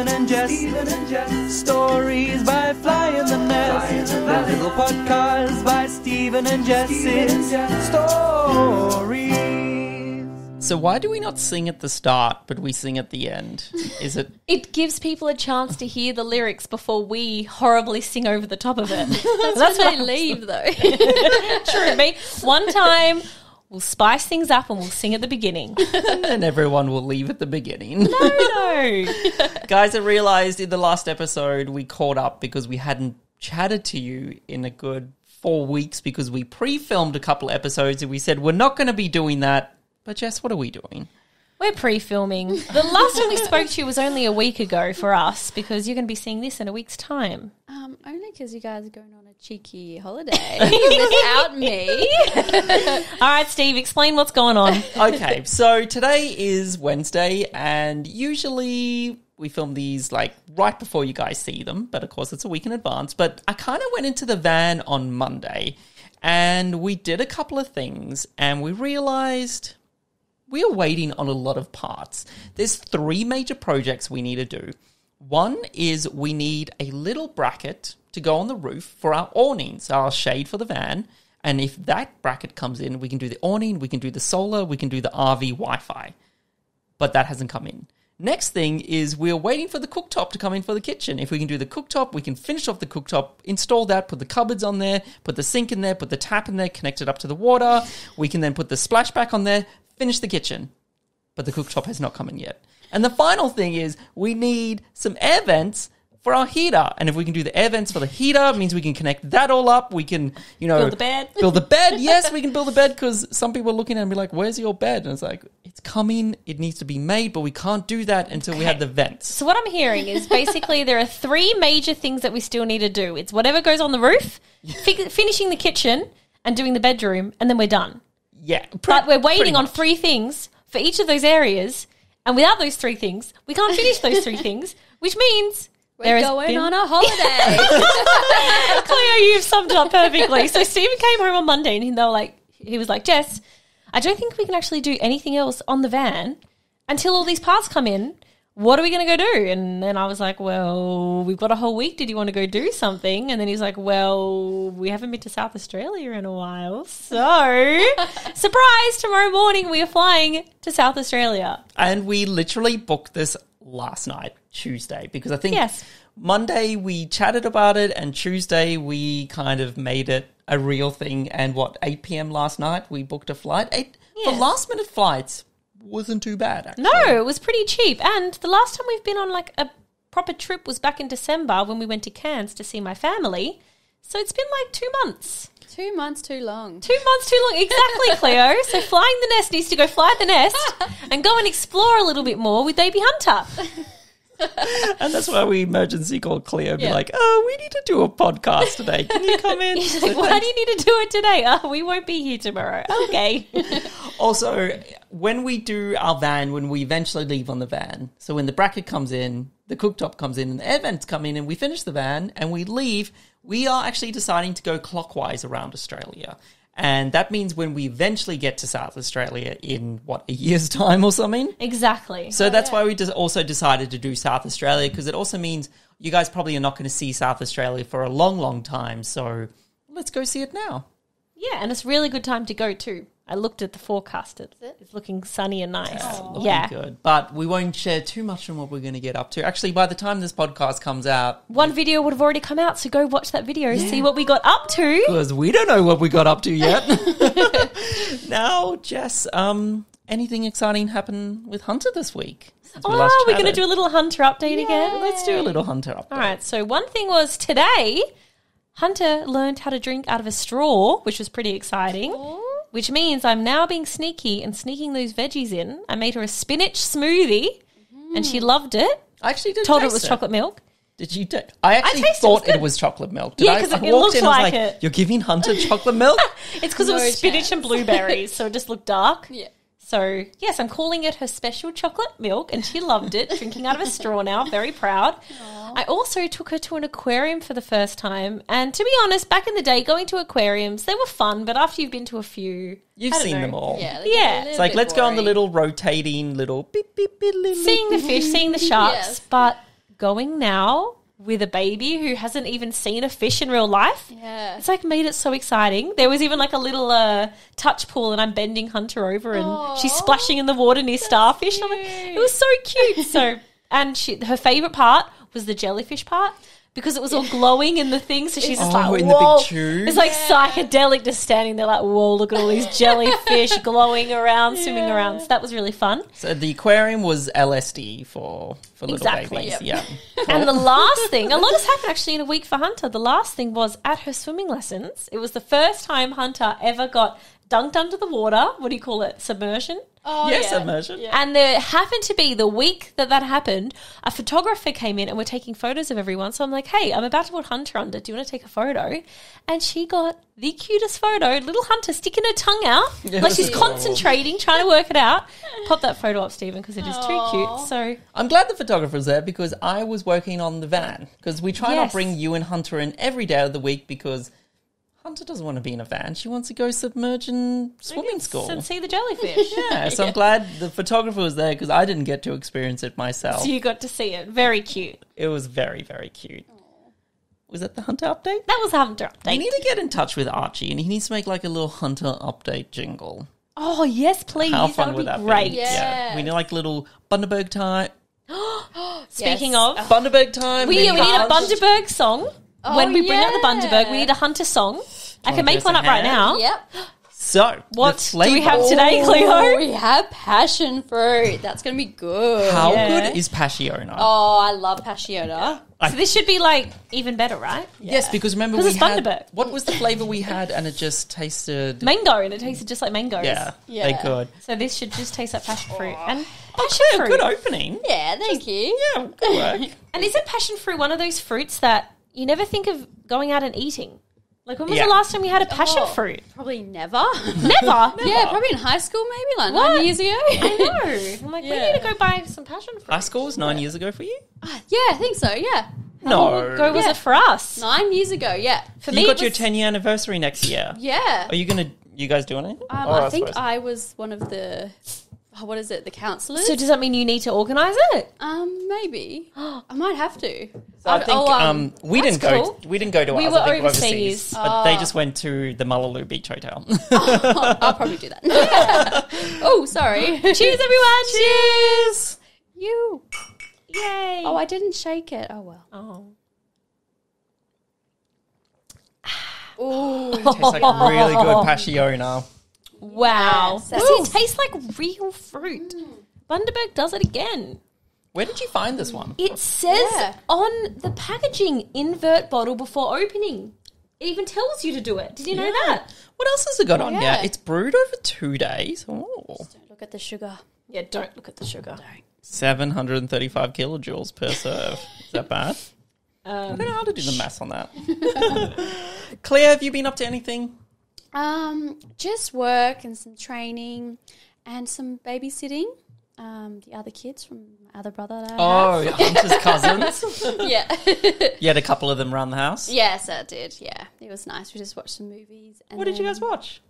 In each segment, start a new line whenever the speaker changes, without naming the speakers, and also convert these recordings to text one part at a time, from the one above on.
Stephen and Jess. Stories by Fly in the Nest. The little podcast by Stephen and Jess's Stories.
So why do we not sing at the start, but we sing at the end? Is it...
It gives people a chance to hear the lyrics before we horribly sing over the top of it. That's
when they leave, though.
True. Me. One time, we'll spice things up and we'll sing at the beginning.
And then everyone will leave at the beginning.
No.
Guys, I realised in the last episode we caught up because we hadn't chatted to you in a good 4 weeks because we pre-filmed a couple episodes and we said we're not going to be doing that. But Jess, what are we doing?
We're pre-filming. The last time we spoke to you was only a week ago for us because you're going to be seeing this in a week's time.
Only because you guys are going on a cheeky holiday without me.
All right, Steve, explain what's going on.
Okay, so today is Wednesday and usually we film these like right before you guys see them, but of course it's a week in advance. But I kind of went into the van on Monday and we did a couple of things and we realised... we are waiting on a lot of parts. There's 3 major projects we need to do. One is we need a little bracket to go on the roof for our awnings, our shade for the van. And if that bracket comes in, we can do the awning, we can do the solar, we can do the RV Wi-Fi. But that hasn't come in. Next thing is we're waiting for the cooktop to come in for the kitchen. If we can do the cooktop, we can finish off the cooktop, install that, put the cupboards on there, put the sink in there, put the tap in there, connect it up to the water. We can then put the splashback on there, finish the kitchen, but the cooktop has not come in yet. And the final thing is we need some air vents for our heater. And if we can do the air vents for the heater, it means we can connect that all up. We can,
build the bed.
Build the bed. Yes, we can build the bed because some people are looking at it and be like, where's your bed? And it's like, it's coming. It needs to be made, but we can't do that until we have the vents.
So what I'm hearing is basically there are 3 major things that we still need to do. It's whatever goes on the roof, finishing the kitchen and doing the bedroom, and then we're done.
Yeah.
But we're waiting on 3 things for each of those areas, and without those 3 things, we can't finish those 3 things, which means
we're going on a holiday.
Cleo, you've summed it up perfectly. So Stephen came home on Monday and he was like, Jess, I don't think we can actually do anything else on the van until all these parts come in. What are we going to go do? And then I was like, well, we've got a whole week. Did you want to go do something? And then he's like, well, we haven't been to South Australia in a while. So, surprise, tomorrow morning we are flying to South Australia.
And we literally booked this last night, Tuesday, because I think
yes.
Monday we chatted about it and Tuesday we kind of made it a real thing. And 8 p.m. last night we booked a flight. For last minute flights wasn't too bad, actually.
No, it was pretty cheap. And the last time we've been on like a proper trip was back in December when we went to Cairns to see my family. So it's been like 2 months.
2 months too long.
2 months too long. Exactly, Cleo. So Flying the Nest needs to go fly the nest and go and explore a little bit more with Baby Hunter.
And that's why we emergency called Cleo and be like, oh, we need to do a podcast today. Can you come in?
She's like, why do you need to do it today? Oh, we won't be here tomorrow. Okay.
Also, when we do our van, when we eventually leave on the van, so when the bracket comes in, the cooktop comes in, and the air vents come in, and we finish the van and we leave, we are actually deciding to go clockwise around Australia. And that means when we eventually get to South Australia in, a year's time or something?
Exactly.
So that's why we also decided to do South Australia, because it also means you guys probably are not going to see South Australia for a long, long time. So let's go see it now.
Yeah, and it's a really good time to go too. I looked at the forecast. It's looking sunny and nice.
Looking good. But we won't share too much on what we're going to get up to. Actually, by the time this podcast comes out...
one video would have already come out, so go watch that video, see what we got up to.
Because we don't know what we got up to yet. Now, Jess, anything exciting happen with Hunter this week?
We're going to do a little Hunter update again.
Let's do a little Hunter update.
All right, so one thing was today, Hunter learned how to drink out of a straw, which was pretty exciting. Which means I'm now being sneaky and sneaking those veggies in. I made her a spinach smoothie, and she loved it.
I actually did
Told her it
taste
was chocolate milk.
Did you? I actually thought it was chocolate milk.
Yeah, because it looked like it.
You're giving Hunter chocolate milk?
It's because it was spinach and blueberries, so it just looked dark.
Yeah.
So, yes, I'm calling it her special chocolate milk, and she loved it, drinking out of a straw now, very proud. Aww. I also took her to an aquarium for the first time, and to be honest, back in the day, going to aquariums, they were fun, but after you've been to a few...
You've seen them all.
Yeah.
It's like, let's go on the little rotating, little beep, beep, beep, beep,
seeing the fish, seeing the sharks, but going now with a baby who hasn't even seen a fish in real life.
Yeah.
It's like made it so exciting. There was even like a little touch pool, and I'm bending Hunter over, and she's splashing in the water near starfish. I'm like, it was so cute. So, and her favorite part was the jellyfish part, because it was all glowing in the thing. So she's just like,
in
whoa.
the big tube.
It's like psychedelic, just standing there like, whoa, look at all these jellyfish glowing around, swimming around. So that was really fun.
So the aquarium was LSD for little
Exactly.
babies.
Yep.
Yeah.
And the last thing, a lot has happened actually in a week for Hunter. The last thing was at her swimming lessons. It was the first time Hunter ever got dunked under the water. What do you call it? Submersion?
Oh,
Yes,
yeah.
immersion.
Yeah.
And there happened to be the week that happened, a photographer came in and we're taking photos of everyone. So I'm like, hey, I'm about to put Hunter under. Do you want to take a photo? And she got the cutest photo. Little Hunter sticking her tongue out. Like she's concentrating, trying to work it out. Pop that photo up, Stephen, because it is too cute. So
I'm glad the photographer's there because I was working on the van. Because we try not
Yes.
bring you and Hunter in every day of the week because Hunter doesn't want to be in a van. She wants to go submerge in swimming school.
and see the jellyfish.
Yeah, so I'm glad the photographer was there because I didn't get to experience it myself.
So you got to see it. Very cute.
It was very, very cute. Was that the Hunter update?
That was Hunter
We
update.
need to get in touch with Archie and he needs to make like a little Hunter update jingle.
Oh, yes, please.
How
that
fun
would
would
be
that
great.
be?
Yeah.
We need like little Bundaberg time.
Speaking
Yes.
of,
Bundaberg time.
we need a
Bundaberg.
Bundaberg song. When we bring out the
yeah.
Bundaberg, we need a Hunter song. I can make
give
one
us
up
a
right
hand?
now.
Yep.
So,
What
the
do we
flavour.
have today, Cleo?
We have passion fruit. That's going to be good.
How
Yeah.
good is Passiona?
Oh, I love Passiona.
So this should be like even better, right?
Yes, because remember
'Cause
we
it's
had
Bundaberg.
what was the flavour we had, and it just tasted.
Mango, and it tasted just like mangoes.
Yeah,
Yeah.
they could.
So this should just taste like passion fruit. And
Oh,
passion
yeah,
fruit.
good opening.
Yeah, thank you.
Yeah, good work.
And isn't passion fruit one of those fruits that you never think of going out and eating? Like when was
Yeah.
the last time you had a passion
Oh,
fruit?
Probably never.
Never.
Yeah, probably in high school, maybe like
What?
9 years ago.
I know. I'm like, we
Yeah.
need to go buy some passion fruit.
High school was 9 years ago for you.
Yeah, I think so. Yeah,
No.
Go was
Yeah.
it for us?
9 years ago. Yeah,
For
You
me,
got
it
your
was-
10-year anniversary next year.
yeah.
Are you you guys doing it?
I think I was one of the. What is it? The counselors.
So does that mean you need to organise it?
Maybe I might have to.
So I think we
that's
didn't go.
cool.
We didn't go to
We
ours.
were
I think
overseas.
but they just went to the Mullaloo Beach Hotel.
I'll probably do that. Oh, sorry.
Cheers, everyone!
Cheers.
You.
Yay!
Oh, I didn't shake it. Oh well.
Oh.
Ooh.
Tastes like really good Passiona.
Wow.
Yes,
See,
that's-
it tastes like real fruit. Bundaberg does it again.
Where did you find this one?
It says
Yeah.
on the packaging, invert bottle before opening. It even tells you to do it. Did you know that?
What else has it got on
yeah.
here? It's brewed over 2 days. Oh.
Don't look at the sugar.
Yeah, don't look at the sugar.
735 kilojoules per serve. Is that bad? I don't know how to do the maths on that. Claire, have you been up to anything?
Just work and some training and some babysitting. The other kids from my other brother that I have.
Oh, Hunter's cousins.
Yeah.
You had a couple of them around the house.
Yes, I did. Yeah, it was nice. We just watched some movies. And
What did you guys watch?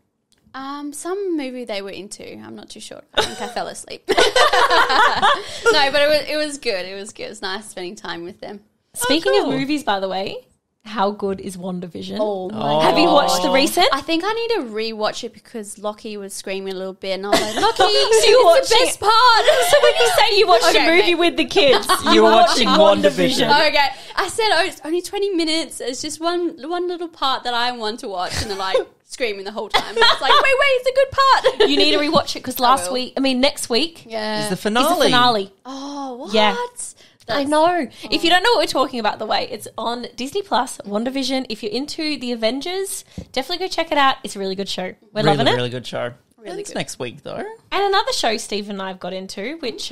Some movie they were into. I'm not too sure. I think I fell asleep. No, but it was good. It was good. It was nice spending time with them.
Speaking
cool.
of movies, by the way, how good is WandaVision?
Oh my!
Have you watched the recent?
I think I need to rewatch it because Lockie was screaming a little bit, and I was like, "Lockie,
you're
it's the
watching
best part."
So when you say you watched
Okay,
a movie
okay.
with the kids,
You were watching WandaVision.
Okay, I said, "Oh, it's only 20 minutes. It's just one little part that I want to watch," and they're like screaming the whole time. And I was like, "Wait, it's a good part."
You need to rewatch it because next week
Yeah.
Is the
is
finale.
the finale.
Oh, what?
Yeah. I
That's-
know. If you don't know what we're talking about, the way it's on Disney Plus, WandaVision. If you're into the Avengers, definitely go check it out. It's a really good show. We're loving it.
Really good show.
Really
It's
good.
next week though.
And another show Steve and I have got into, which is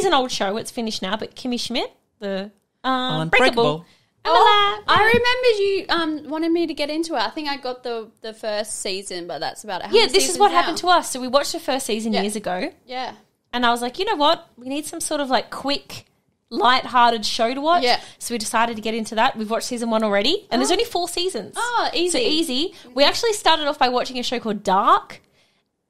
an old show. It's finished now, but Kimmy Schmidt, the
Unbreakable.
I remembered you wanted me to get into it. I think I got the first season, but that's about it. How
Yeah,
many
this is
seasons
what
now?
happened to us. So we watched the first season
Yeah.
years ago,
Yeah.
and I was like, you know what? We need some sort of like quick, light-hearted show to watch.
Yeah.
So we decided to get into that. We've watched season 1 already, and there's only 4 seasons.
Oh, easy.
So easy. We actually started off by watching a show called Dark,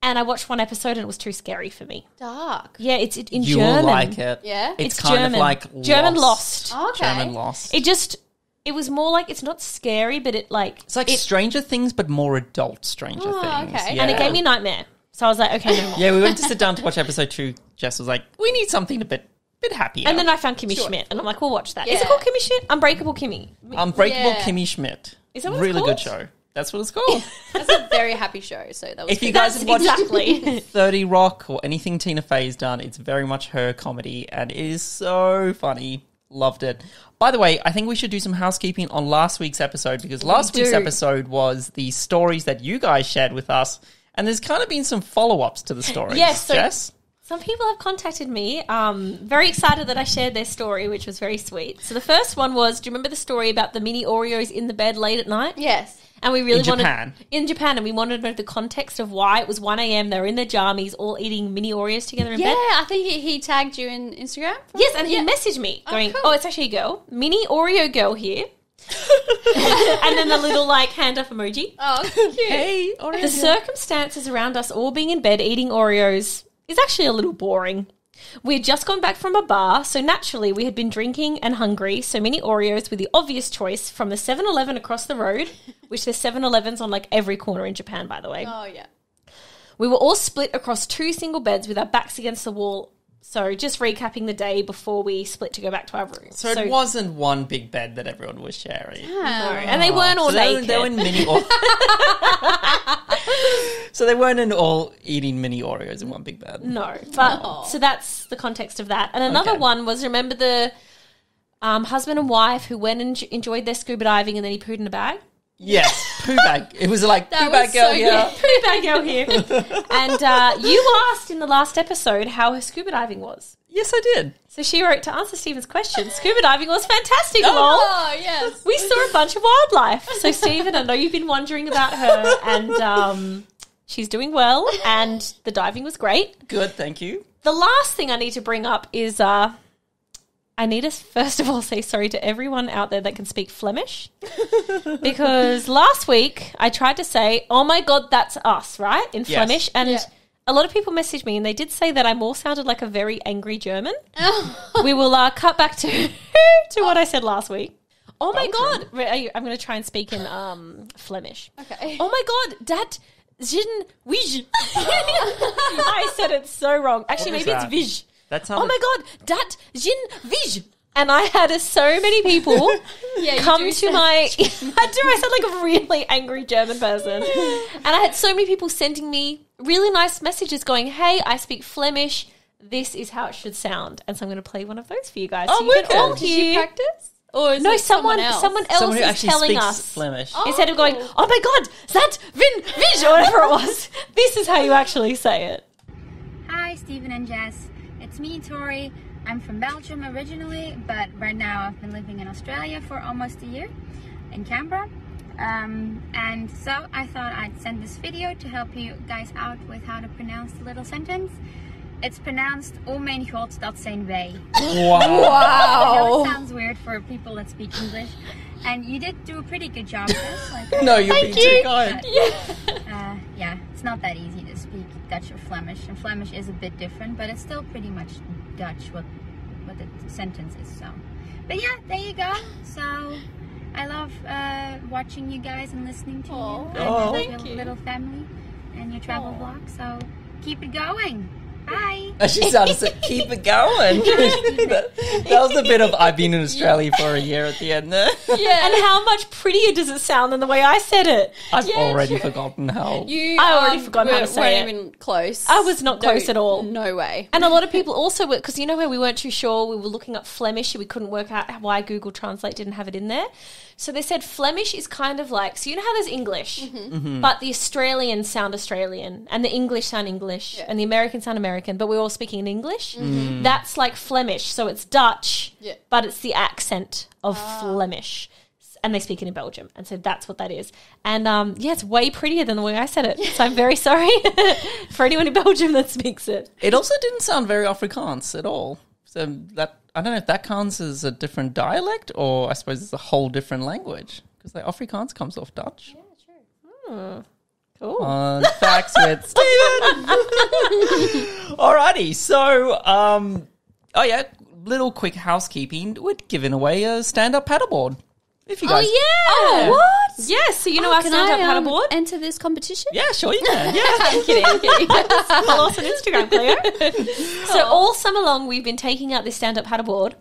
and I watched one episode and it was too scary for me.
Dark.
Yeah, it's in
You
German.
will like it.
Yeah?
It's
It's
kind
German.
of like
German Lost.
Oh, okay.
German Lost.
It was more like, it's not scary, but
It's like
it,
Stranger Things, but more adult Stranger
Oh,
Things.
okay.
Yeah.
and it gave me a nightmare. So I was like, okay, no more.
Yeah, we went to sit down to watch episode 2. Jess was like, we need something a bit happier.
And then I found Kimmy Schmidt, and I'm like, we'll watch that. Is it
Yeah.
called Kimmy Schmidt? Unbreakable Kimmy.
Unbreakable
Yeah.
Kimmy Schmidt.
Is that what it's
really
called?
good show. That's what it's called.
That's a very happy show, so that was
If you
good.
guys
That's
have watched
exactly.
30 Rock or anything Tina Fey's done, it's very much her comedy, and it is so funny. Loved it. By the way, I think we should do some housekeeping on last week's episode, because last week's
do.
episode was the stories that you guys shared with us, and there's kind of been some follow-ups to the stories.
Yes, so-
Jess?
Some people have contacted me, very excited that I shared their story, which was very sweet. So the first one was, do you remember the story about the mini Oreos in the bed late at night?
Yes.
And we really
In Japan.
in Japan, and we wanted to know the context of why it was 1 a.m. They were in their jammies, all eating mini Oreos together in
Yeah,
bed.
I think he tagged you in Instagram.
Yes, and he
Yeah.
messaged me going,
cool.
"Oh, it's actually a girl, mini Oreo girl here," and then the little like hand up emoji.
Oh, cute.
Hey,
The circumstances around us all being in bed eating Oreos is actually a little boring. We had just gone back from a bar, so naturally we had been drinking and hungry, so mini Oreos were the obvious choice from the 7-Eleven across the road, which there's 7-Elevens on like every corner in Japan, by the way.
Oh, yeah.
We were all split across 2 single beds with our backs against the wall. So just recapping the day before we split to go back to our room.
So it wasn't one big bed that everyone was sharing.
No, and they weren't all
So they
naked.
were in mini So they weren't all eating mini Oreos in one big bed.
No, but so that's the context of that. And another
Okay.
one was, remember the husband and wife who went and enjoyed their scuba diving and then he pooed in a bag?
Yes, poo bag. It was like
That
poo bag
was
girl
so
here.
Poo bag girl here. And you asked in the last episode how her scuba diving was.
Yes, I did.
So she wrote, to answer Stephen's question, scuba diving was fantastic, lol.
Oh, yes.
We saw a bunch of wildlife. So, Stephen, I know you've been wondering about her, and she's doing well, and the diving was great.
Good, thank you.
The last thing I need to bring up is I need to, first of all, say sorry to everyone out there that can speak Flemish. Because last week I tried to say, oh my God, that's us, right? In
Yes.
Flemish. And
Yeah.
a lot of people messaged me and they did say that I more sounded like a very angry German. We will cut back to what I said last week. Oh my God. I'm going to try and speak in Flemish.
Okay.
Oh my God, dat zin wij. I said it so wrong. Actually,
What was
maybe
that?
it's wij.
That
Oh my God, dat zin wij. And I had so many people
Yeah, you
come
do
to my... I sound like a really angry German person. And I had so many people sending me really nice messages going, hey, I speak Flemish. This is how it should sound. And so I'm going to play one of those for you guys.
Oh,
so you can
wicked.
all
Did you
hear...
practice? Or is
No,
it
someone else
Someone who
is
actually
telling
speaks
us.
Flemish.
Instead of going, oh my God, that vin wij, or whatever it was. This is how you actually say it.
Hi, Stephen and Jess. It's me, Tori. I'm from Belgium originally, but right now I've been living in Australia for almost a year, in Canberra. And so I thought I'd send this video to help you guys out with how to pronounce the little sentence. It's pronounced, oh mijn God, dat zijn wij.
Wow.
I know it sounds weird for people that speak English. And you did do a pretty good job, Jess. Like,
No, you're being too kind.
yeah, it's not that easy to speak Dutch or Flemish, and Flemish is a bit different, but it's still pretty much Dutch what the sentence is. So, but yeah, there you go. So I love watching you guys and listening to you and
Oh.
your little family and your travel vlog. So keep it going. Bye.
She started to keep it going. that was the bit of I've been in Australia for a year at the end there.
Yeah.
And how much prettier does it sound than the way I said it?
I've already forgotten how.
You
I already forgot how to say
weren't
it.
even close.
I was not close at all.
No way.
And a lot of people also were, because you know where we weren't too sure, we were looking up Flemish and we couldn't work out why Google Translate didn't have it in there. So they said Flemish is kind of like, so you know how there's English, but the Australians sound Australian and the English sound English and the Americans sound American, but we're all speaking in English. That's like Flemish. So it's Dutch,
Yeah.
but it's the accent of Flemish. And they speak it in Belgium. And so that's what that is. And yeah, it's way prettier than the way I said it. So I'm very sorry for anyone in Belgium that speaks it.
It also didn't sound very Afrikaans at all. So that I don't know if that counts as a different dialect or I suppose it's a whole different language because like Afrikaans comes off Dutch.
Cool.
On Facts with Steven. Alrighty, so, little quick housekeeping. We're giving away a stand-up paddleboard. If you guys...
Oh,
What?
yes. So you know our
Can
stand-up
I
paddleboard?
enter this competition?
Yeah, sure you can. Yeah.
I'm kidding.
Follow us on Instagram, Cleo. So all summer long, we've been taking out this stand-up paddleboard,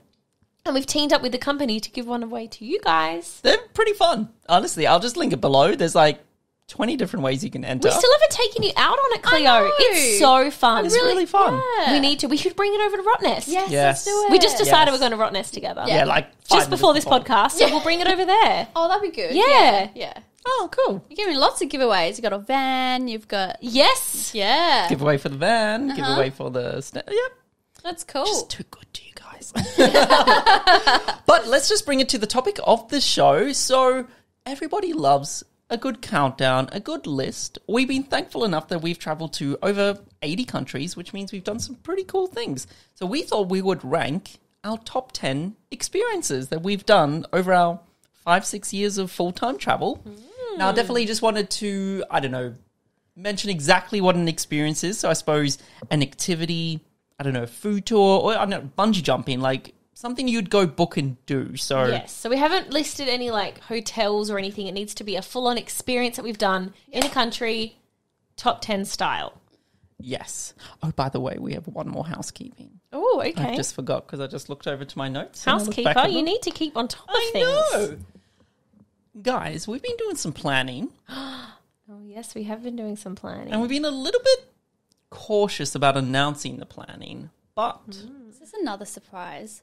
and we've teamed up with the company to give one away to you guys.
They're pretty fun. Honestly, I'll just link it below. There's like 20 different ways you can enter.
We still haven't taken you out on it, Cleo.
know.
It's so fun.
It's really fun.
Yeah.
We need to. We should bring it over to Rottnest.
Yes,
Yes.
let's do it.
We just decided
Yes.
we're going to Rottnest together.
Yeah, like 5
Just before this
minutes
podcast, so we'll bring it over there.
Oh, that'd be good.
Yeah.
Yeah.
Oh, cool.
You're giving lots of giveaways. You've got a van. You've got...
Yes.
Yeah.
Giveaway for the van, giveaway for the... Yep.
That's cool.
Just too good to you guys. But let's just bring it to the topic of the show. So everybody loves a good countdown, a good list. We've been thankful enough that we've traveled to over 80 countries, which means we've done some pretty cool things. So we thought we would rank our top 10 experiences that we've done over our 5-6 years of full-time travel. Now, I definitely just wanted to, mention exactly what an experience is. So I suppose an activity, a food tour, or bungee jumping, like something you'd go book and do. So
Yes. So we haven't listed any like hotels or anything. It needs to be a full-on experience that we've done in a country, top 10 style.
yes. Oh, by the way, we have one more housekeeping.
Oh,
I
okay.
just forgot because I just looked over to my notes. and I looked back
Housekeeper,
at
you
them.
need to keep on top of
I
things.
know. Guys, we've been doing some planning
Oh, yes, we have been doing some planning.
and we've been a little bit cautious about announcing the planning. But,
Is this another surprise?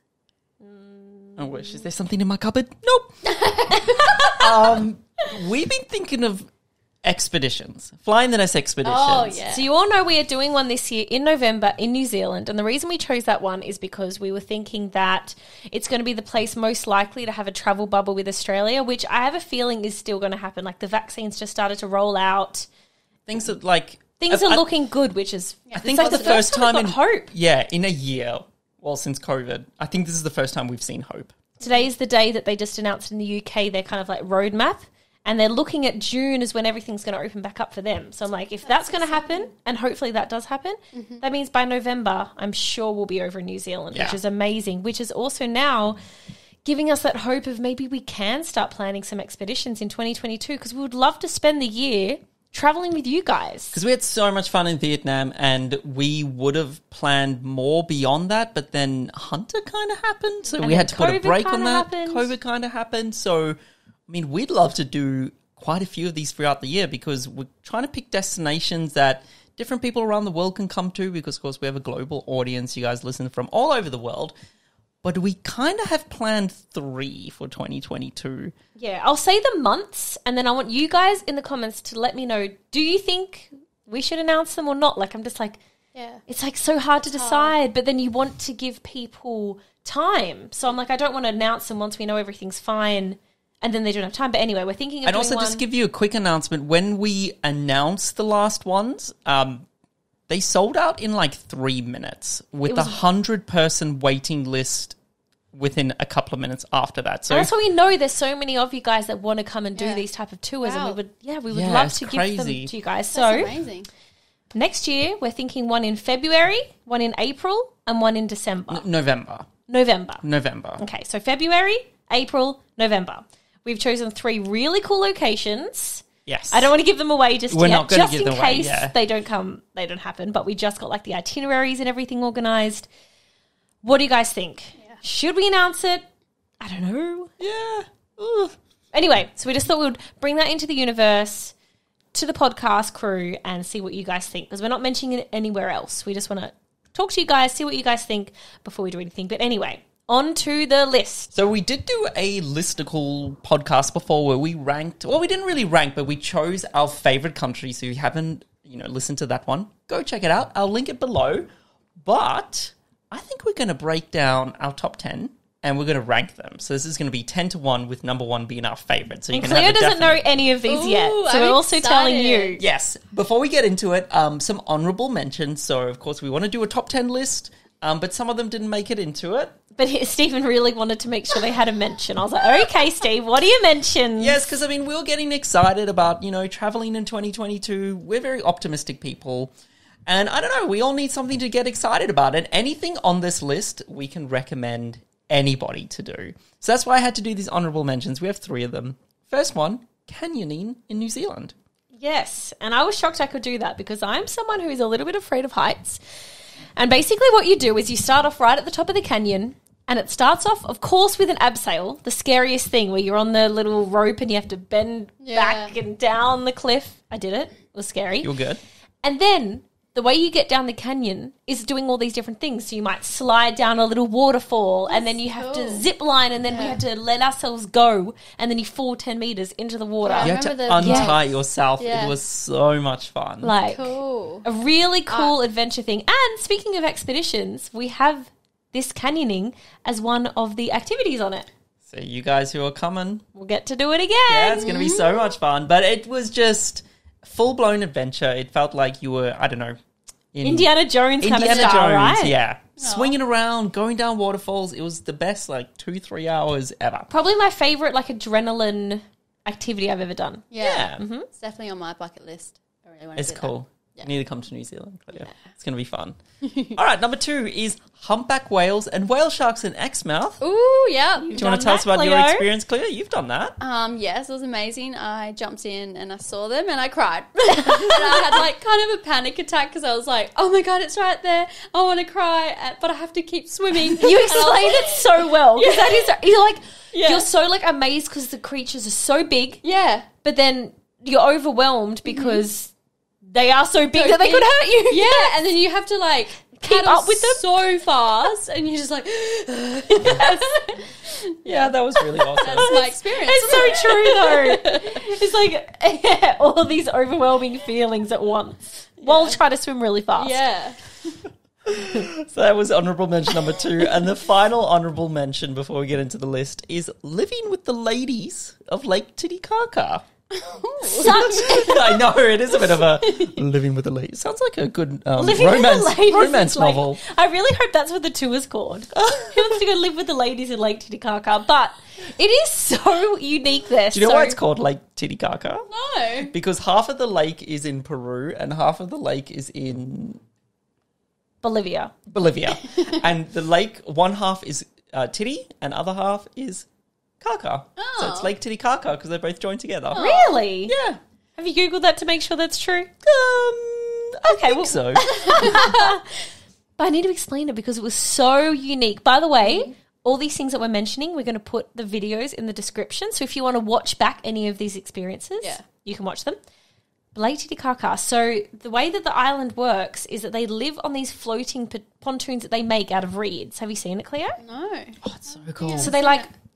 I wish, is there something in my cupboard? Nope. We've been thinking of expeditions, flying the nest expeditions.
Oh, yeah.
So you all know we are doing one this year in November in New Zealand. And the reason we chose that one is because we were thinking that it's going to be the place most likely to have a travel bubble with Australia, which I have a feeling is still going to happen. Like the vaccines just started to roll out.
Things that like...
Things
I-
are looking good, which is...
I think
it's
for the first time
we've
in...
got hope.
Yeah, in a year. Well, since COVID. I think this is the first time we've seen hope.
Today is the day that they just announced in the UK their kind of like roadmap, and they're looking at June as when everything's going to open back up for them. So I'm like, if that's going to happen, and hopefully that does happen, that means by November, I'm sure we'll be over in New Zealand, which
Yeah.
is amazing, which is also now giving us that hope of maybe we can start planning some expeditions in 2022, because we would love to spend the year traveling with you guys.
Because we had so much fun in Vietnam and we would have planned more beyond that, but then Hunter kind of happened. So we
then
had to put a
COVID
break on
kinda
that.
happened.
COVID kind of happened. So, I mean, we'd love to do quite a few of these throughout the year because we're trying to pick destinations that different people around the world can come to because, of course, we have a global audience. You guys listen from all over the world. But we kind of have planned 3 for 2022.
Yeah, I'll say the months, and then I want you guys in the comments to let me know, do you think we should announce them or not? Like, I'm just like,
Yeah.
it's like so hard to decide, but then you want to give people time. So I'm like, I don't want to announce them once we know everything's fine, and then they don't have time. But anyway, we're thinking of
And
doing
also,
one.
just give you a quick announcement. When we announced the last ones, they sold out in like 3 minutes with a 100-person waiting list within a couple of minutes after that. So
And that's why we know there's so many of you guys that want to come and do
Yeah.
these type of tours,
Wow.
and we would
Yeah,
love
it's
to give them
crazy.
to you guys.
That's
So
amazing.
next year, we're thinking one in February, one in April, and one in December.
November.
November. Okay, so February, April, November. We've chosen 3 really cool locations.
Yes.
I don't want to give them away just
We're
yet,
not gonna
just
give
in
them away,
case
yeah.
they don't happen. But we just got like the itineraries and everything organized. What do you guys think? Should we announce it? I don't know.
Yeah. Ugh.
Anyway, so we just thought we would bring that into the universe, to the podcast crew, and see what you guys think, because we're not mentioning it anywhere else. We just want to talk to you guys, see what you guys think before we do anything. But anyway, on to the list.
So we did do a listicle podcast before where we ranked, well, we didn't really rank, but we chose our favorite countries. So if you haven't, listened to that one, go check it out. I'll link it below. But I think we're going to break down our top 10 and we're going to rank them. So this is going to be 10 to 1 with number 1 being our favorite. So you
And
can
Cleo
have a
doesn't know
definite-
any of these yet,
Ooh,
so
I'm
we're also telling you.
excited.
Yes. Before we get into it, some honorable mentions. So, of course, we want to do a top 10 list. but some of them didn't make it into it.
But Stephen really wanted to make sure they had a mention. I was like, okay, Steve, what do you mention?
Yes, because, I mean, we were getting excited about, traveling in 2022. We're very optimistic people. And I don't know, we all need something to get excited about. And anything on this list, we can recommend anybody to do. So that's why I had to do these honourable mentions. We have 3 of them. First one, canyoning in New Zealand.
Yes, and I was shocked I could do that because I'm someone who's a little bit afraid of heights. And basically what you do is you start off right at the top of the canyon, and it starts off, of course, with an abseil, the scariest thing where you're on the little rope and you have to bend back and down the cliff. I did it. It was scary.
You're good.
And then the way you get down the canyon is doing all these different things. So you might slide down a little waterfall, and then you have to zip line, and then we had to let ourselves go, and then you fall 10 meters into the water.
Yeah.
You had to
remember the-
untie yourself.
Yeah.
It was so much fun.
Like
Cool.
a really cool adventure thing. And speaking of expeditions, we have this canyoning as one of the activities on it.
So you guys who are coming,
We'll get to do it again.
yeah, it's going to be so much fun. But it was just full-blown adventure. It felt like you were, I don't know, in
Indiana Jones kind of
Indiana
style,
Jones,
right?
yeah. Swinging around, going down waterfalls. It was the best, 2-3 hours ever.
Probably my favorite, adrenaline activity I've ever done.
Yeah.
Yeah.
It's definitely on my bucket list. I really want to
It's
do
cool.
Yeah.
You need to come to New Zealand, Claudia. It's going to be fun. All right, number 2 is humpback whales and whale sharks in Exmouth.
that. Ooh, yeah.
Do you want to tell us about your experience, Cleo? You've done that.
Yes, it was amazing. I jumped in and I saw them and I cried. And I had kind of a panic attack because I was like, oh my God, it's right there. I want to cry, but I have to keep swimming.
You explained it so well. Because that is,
Yeah.
you're so amazed because the creatures are so big,
Yeah.
but then you're overwhelmed because they are so big
So
that they
big.
could hurt you.
Yeah, and then you have to
Keep
paddle
up with them.
so fast and you're just
Yeah, that was really awesome.
that's my experience.
It's so true, though. It's all these overwhelming feelings at once while trying to swim really fast.
Yeah.
So that was honourable mention number 2. And the final honourable mention before we get into the list is living with the ladies of Lake Titicaca. I know, it is a bit of a living with the ladies. Sounds like a good
Living with the ladies
romance
is like-
novel.
I really hope that's what the tour is called. Who wants to go live with the ladies in Lake Titicaca? But it is so unique there.
Do you know why it's called Lake Titicaca?
No.
Because half of the lake is in Peru and half of the lake is in
Bolivia.
Bolivia. And the lake, one half is Titi and other half is Caca. So it's Lake Titicaca because they're both joined together.
Really?
Yeah.
Have you Googled that to make sure that's true?
I
Okay,
think
well-
so.
But I need to explain it because it was so unique. By the way, all these things that we're mentioning, we're going to put the videos in the description. So if you want to watch back any of these experiences, you can watch them. Lake Titicaca. So the way that the island works is that they live on these floating pontoons that they make out of reeds. Have you seen it, Cleo?
No.
Oh, it's so cool.
So they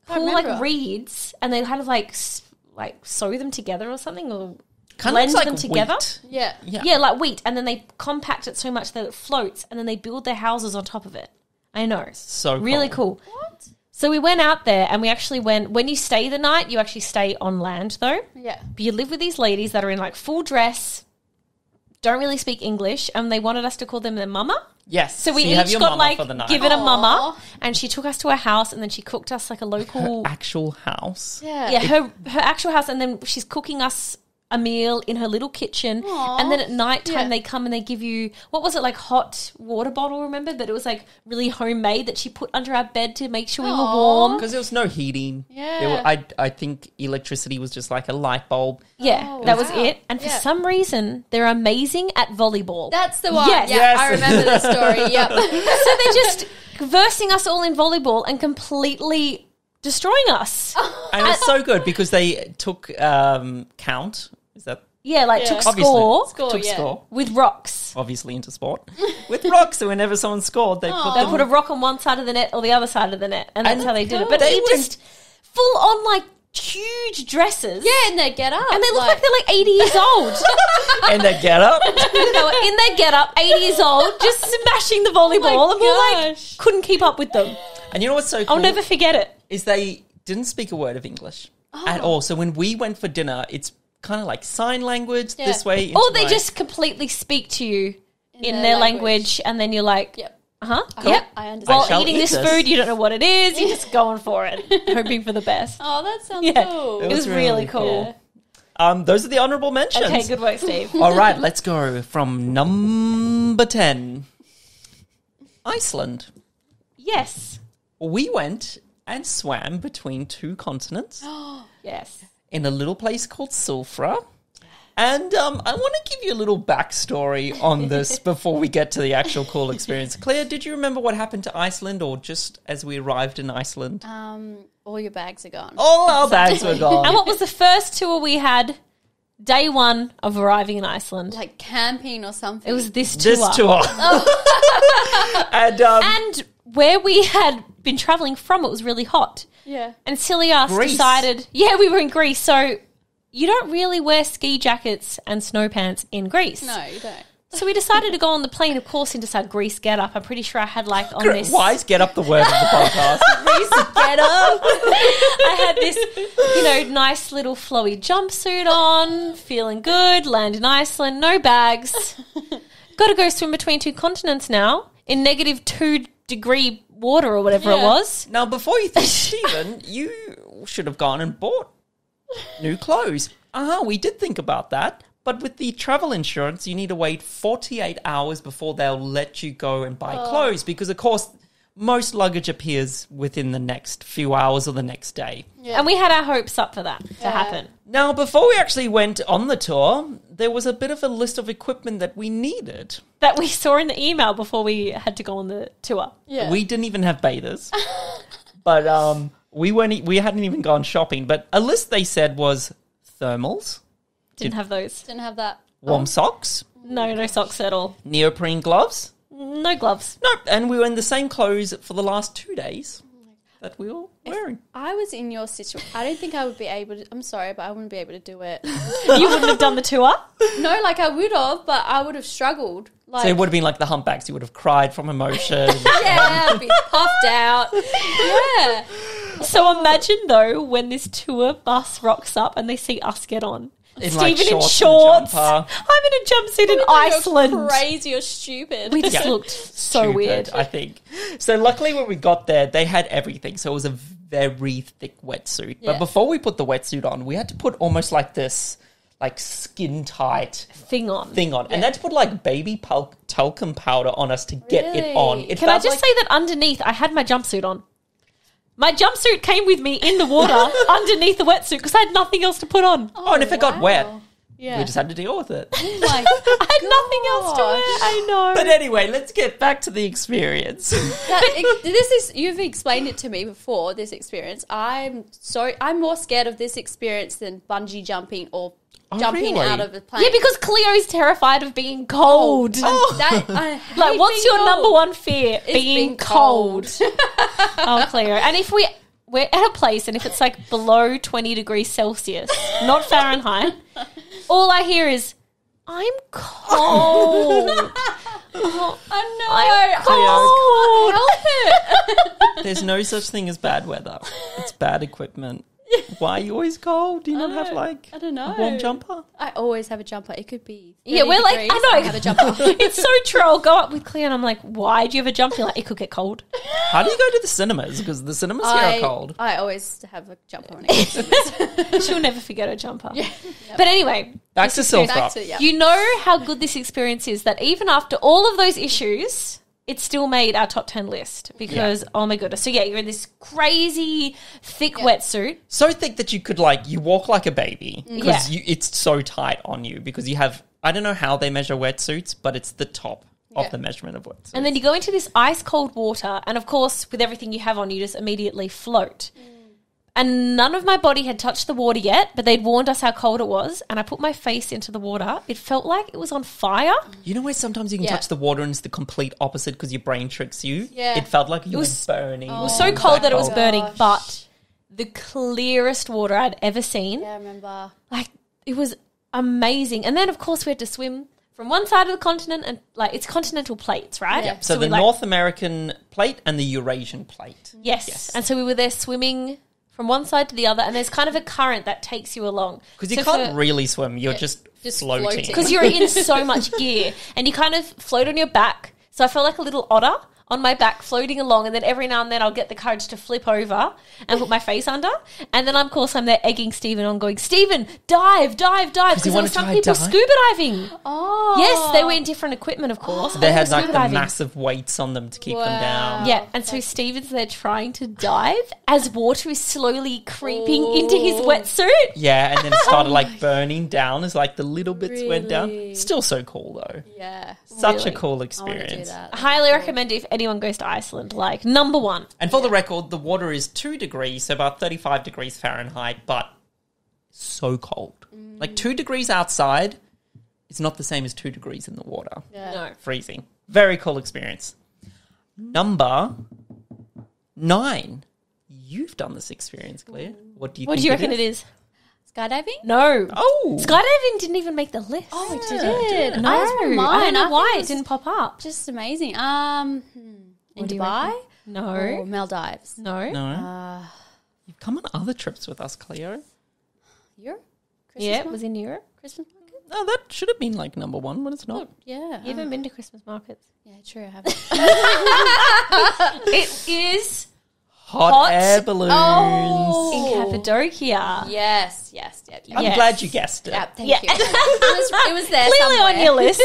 pull
remember.
reeds and they kind of sew them together or something or
Kind
blend
of looks
them
like
together.
wheat.
Yeah.
Yeah, like wheat, and then they compact it so much that it floats, and then they build their houses on top of it. I know.
So
really cool.
What?
So we went out there, and we actually went, when you stay the night, you actually stay on land, though.
Yeah.
But you live with these ladies that are in full dress, don't really speak English, and they wanted us to call them their mama.
Yes.
So we
you have
each
your
got
mama for the night.
given a mama,
Aw.
and she took us to a house, and then she cooked us a local...
Actual house.
Yeah.
her actual house, and then she's cooking us a meal in her little kitchen.
Aw.
And then at night time
Yeah.
they come and they give you, what was it, hot water bottle, remember? But it was really homemade that she put under our bed to make sure we were
Aw.
warm.
Because there was no heating.
Yeah.
There were, I think electricity was just like a light bulb.
Yeah,
Oh,
that was
wow.
it. And for
Yeah.
some reason, they're amazing at volleyball.
That's the one.
Yes.
Yeah,
Yes.
I remember the story. Yep.
So they're just versing us all in volleyball and completely destroying us.
And it's so good because they took count. Is that
Yeah,
Yeah.
took
obviously
score
Score,
took
yeah.
score.
with rocks.
Obviously into sport with rocks. So whenever someone scored, they put
They
them.
put a rock on one side of the net or the other side of the net, and that's
And
how they did it.
cool.
But
They
it
were-
just full on huge dresses.
Yeah, and they get up.
And they look like they're 80 years old.
and they get up.
They were in their get up, 80 years old, just smashing the volleyball. and we were
gosh.
couldn't keep up with them.
And you know what's so cool?
I'll never forget it.
is they didn't speak a word of English at all. So when we went for dinner, it's kind of like sign language this way.
Or
into
they
my-
just completely speak to you in
their
their
language.
language, and then you're like,
Yep.
Yep.
I understand.
While
shall
eating
eat
this
this.
food, you don't know what it is. You're just going for it, hoping for the best.
Oh, that sounds
Yeah,
cool.
it was really cool.
Those are the honourable mentions.
Okay, good work, Steve.
All right, let's go from number 10. Iceland.
Yes,
We went and swam between 2 continents
yes.
in a little place called Sulfra. And I want to give you a little backstory on this before we get to the actual cool experience. Claire, did you remember what happened to Iceland, or just as we arrived in Iceland?
All your bags are gone.
All our bags were gone.
And what was the first tour we had? Day 1 of arriving in Iceland.
Like camping or something.
It was this tour.
This tour.
And where we had been travelling from, it was really hot.
Yeah.
And silly us
Greece.
decided, we were in Greece, so you don't really wear ski jackets and snow pants in Greece.
No, you don't.
So we decided to go on the plane, of course, into our Greece get up. I'm pretty sure I had like on this.
Wise, get up the word of the podcast.
Greece get up. I had this, nice little flowy jumpsuit on, feeling good, land in Iceland, no bags. Got to go swim between 2 continents now in negative 2-degree water or whatever it was.
Now, before you think, Stephen, you should have gone and bought new clothes. We did think about that. But with the travel insurance, you need to wait 48 hours before they'll let you go and buy clothes because, of course, most luggage appears within the next few hours or the next day.
And we had our hopes up for that to happen.
Now, before we actually went on the tour, there was a bit of a list of equipment that we needed.
That we saw in the email before we had to go on the tour.
Yeah.
We didn't even have bathers. But we hadn't even gone shopping. But a list they said was thermals,
Didn't have those.
Didn't have that.
warm socks,
No socks at all.
neoprene gloves.
No gloves.
Nope. And we were in the same clothes for the last 2 days that we were wearing.
I was in your situation. I don't think I would be able to. I'm sorry, but I wouldn't be able to do it.
You wouldn't have done the tour?
No, like I would have, but I would have struggled. Like,
So it would have been like the humpbacks. You would have cried from emotion.
yeah, I'd be puffed out. Yeah.
So imagine, though, when this tour bus rocks up and they see us get on.
In, like,
Stephen in
shorts
shorts.
and a jumper.
I'm in a jumpsuit in Iceland.
You're crazy or stupid.
We just
Yeah.
looked so
Stupid,
weird.
I think. So luckily when we got there, they had everything. So it was a very thick wetsuit. But
Yeah.
before we put the wetsuit on, we had to put almost like this like skin tight
Thing on.
thing on. And they had to put like baby talcum powder on us to get it on.
Really?
It
Can I
felt
just
like-
say that underneath, I had my jumpsuit on. My jumpsuit came with me in the water underneath the wetsuit because I had nothing else to put on.
Oh, and if it got wet,
Yeah.
we just had to deal with it.
Oh my
I had nothing else to wear. I know.
But anyway, let's get back to the experience.
This is, you've explained it to me before, this experience. I'm more scared of this experience than bungee jumping or jumping
really?
out of a plane.
Yeah, because Cleo's terrified of being cold.
I hate
Like, what's
being
your
cold.
number one fear?
It's
Being cold. Oh, Cleo. And if we're at a place and if it's like below 20 degrees Celsius, not Fahrenheit, all I hear is, I'm cold.
I know.
I'm cold.
There's no such thing as bad weather. It's bad equipment. Why are you always cold? Do you not have like
I don't know.
a warm jumper?
I always have a jumper. It could be 30
Yeah, we're like,
degrees,
I know.
have a jumper.
It's so true. I'll go up with Cleo and I'm like, why do you have a jumper? You're like, it could get cold.
How do you go to the cinemas? Because the cinemas here are cold.
I always have a jumper on it.
She'll never forget her jumper. But anyway,
Back to
Back
Silver.
to, yeah.
you know how good this experience is that even after all of those issues, it still made our top 10 list because, oh my goodness. So yeah, you're in this crazy thick wetsuit.
So thick that you could you walk like a baby because
Yeah.
it's so tight on you because you have, I don't know how they measure wetsuits, but it's the top of
Yeah.
the measurement of wetsuits.
And then you go into this ice cold water. And of course, with everything you have on, you just immediately float. And none of my body had touched the water yet, but they'd warned us how cold it was. And I put my face into the water. It felt like it was on fire.
You know where sometimes you can
Yeah.
touch the water and it's the complete opposite because your brain tricks you?
Yeah.
It felt like you
was-
were burning.
It was so cold that it was
cold.
burning,
Gosh.
but the clearest water I'd ever seen.
Yeah, I remember.
Like, it was amazing. And then, of course, we had to swim from one side of the continent and, it's continental plates, right?
Yeah. So,
we,
the North American plate and the Eurasian plate.
Yes. And so we were there swimming from one side to the other, and there's kind of a current that takes you along.
Because you
So
can't really swim. You're just floating.
floating.
because you're in so much gear, and you kind of float on your back. So I felt like a little otter on my back floating along, and then every now and then I'll get the courage to flip over and put my face under, and then of course I'm there egging Stephen on, going, Stephen, dive, because there
wanna
were some
try
people
dive?
scuba diving.
Oh.
Yes, they were in different equipment, of course.
They had like
scuba
the
diving.
massive weights on them to keep them
Wow.
down.
Yeah, and so Stephen's there trying to dive as water is slowly creeping into his wetsuit.
Yeah, and then it started like burning down as like the little bits went down.
Really?
Still so cool though.
Yeah.
Such
Really?
a cool
I want to do
experience.
that.
I highly recommend it if anyone goes to Iceland. Like, number one.
And for the record, the water is 2 degrees, so about 35 degrees Fahrenheit, but so cold. Like 2 degrees outside is not the same as 2 degrees in the water.
Yeah.
No.
Freezing. Very cool experience. Number 9. You've done this experience, Claire. What do you
What
think
do you reckon it is?
Skydiving?
No.
Oh!
Skydiving didn't even make the list.
Oh, it
Yeah,
did.
No,
I was from mine.
I don't know
I
why
thought
it didn't pop up.
Just amazing. In
What do you
Dubai
reckon? No.
or Maldives?
No.
No. You've come on other trips with us, Cleo.
Europe?
Yeah, it was in Europe.
Christmas market?
No, that should have been like number 1, but it's not.
Yeah.
You haven't been to Christmas markets.
Yeah, true. I haven't.
It is
Hot
Hot-
air balloons.
in Cappadocia.
Yes.
I'm
Yes.
glad you guessed it.
Yeah, thank
Yeah.
you. It was there
Clearly
somewhere.
on your list.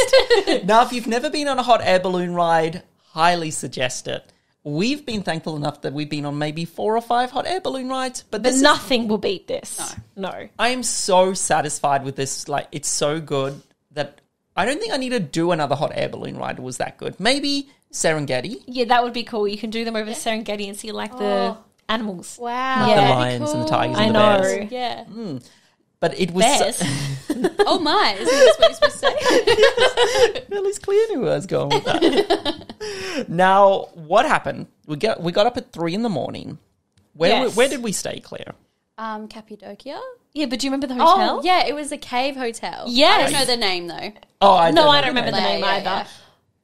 Now, if you've never been on a hot air balloon ride, highly suggest it. We've been thankful enough that we've been on maybe 4 or 5 hot air balloon rides, but
But
this is,
nothing will beat this. No.
I am so satisfied with this. Like, it's so good that I don't think I need to do another hot air balloon ride. It was that good. Maybe Serengeti,
Yeah, that would be cool. You can do them over the Serengeti and see like the animals.
Wow.
like
Yeah.
the
That'd
lions and the tigers
I
and the
know.
bears.
Yeah.
But it was
Bears.
Oh my! Isn't this what you're supposed to say?
Well, it's clear who I was going with that. Now, what happened? We got up at 3 a.m.
Yes.
Where did we stay, Claire?
Cappadocia.
Yeah, but do you remember the hotel?
Oh, yeah, it was a cave hotel.
Yes.
I don't know the name though.
Oh, I
No,
don't
I
know
don't remember the
name.
name
Yeah,
either.
yeah.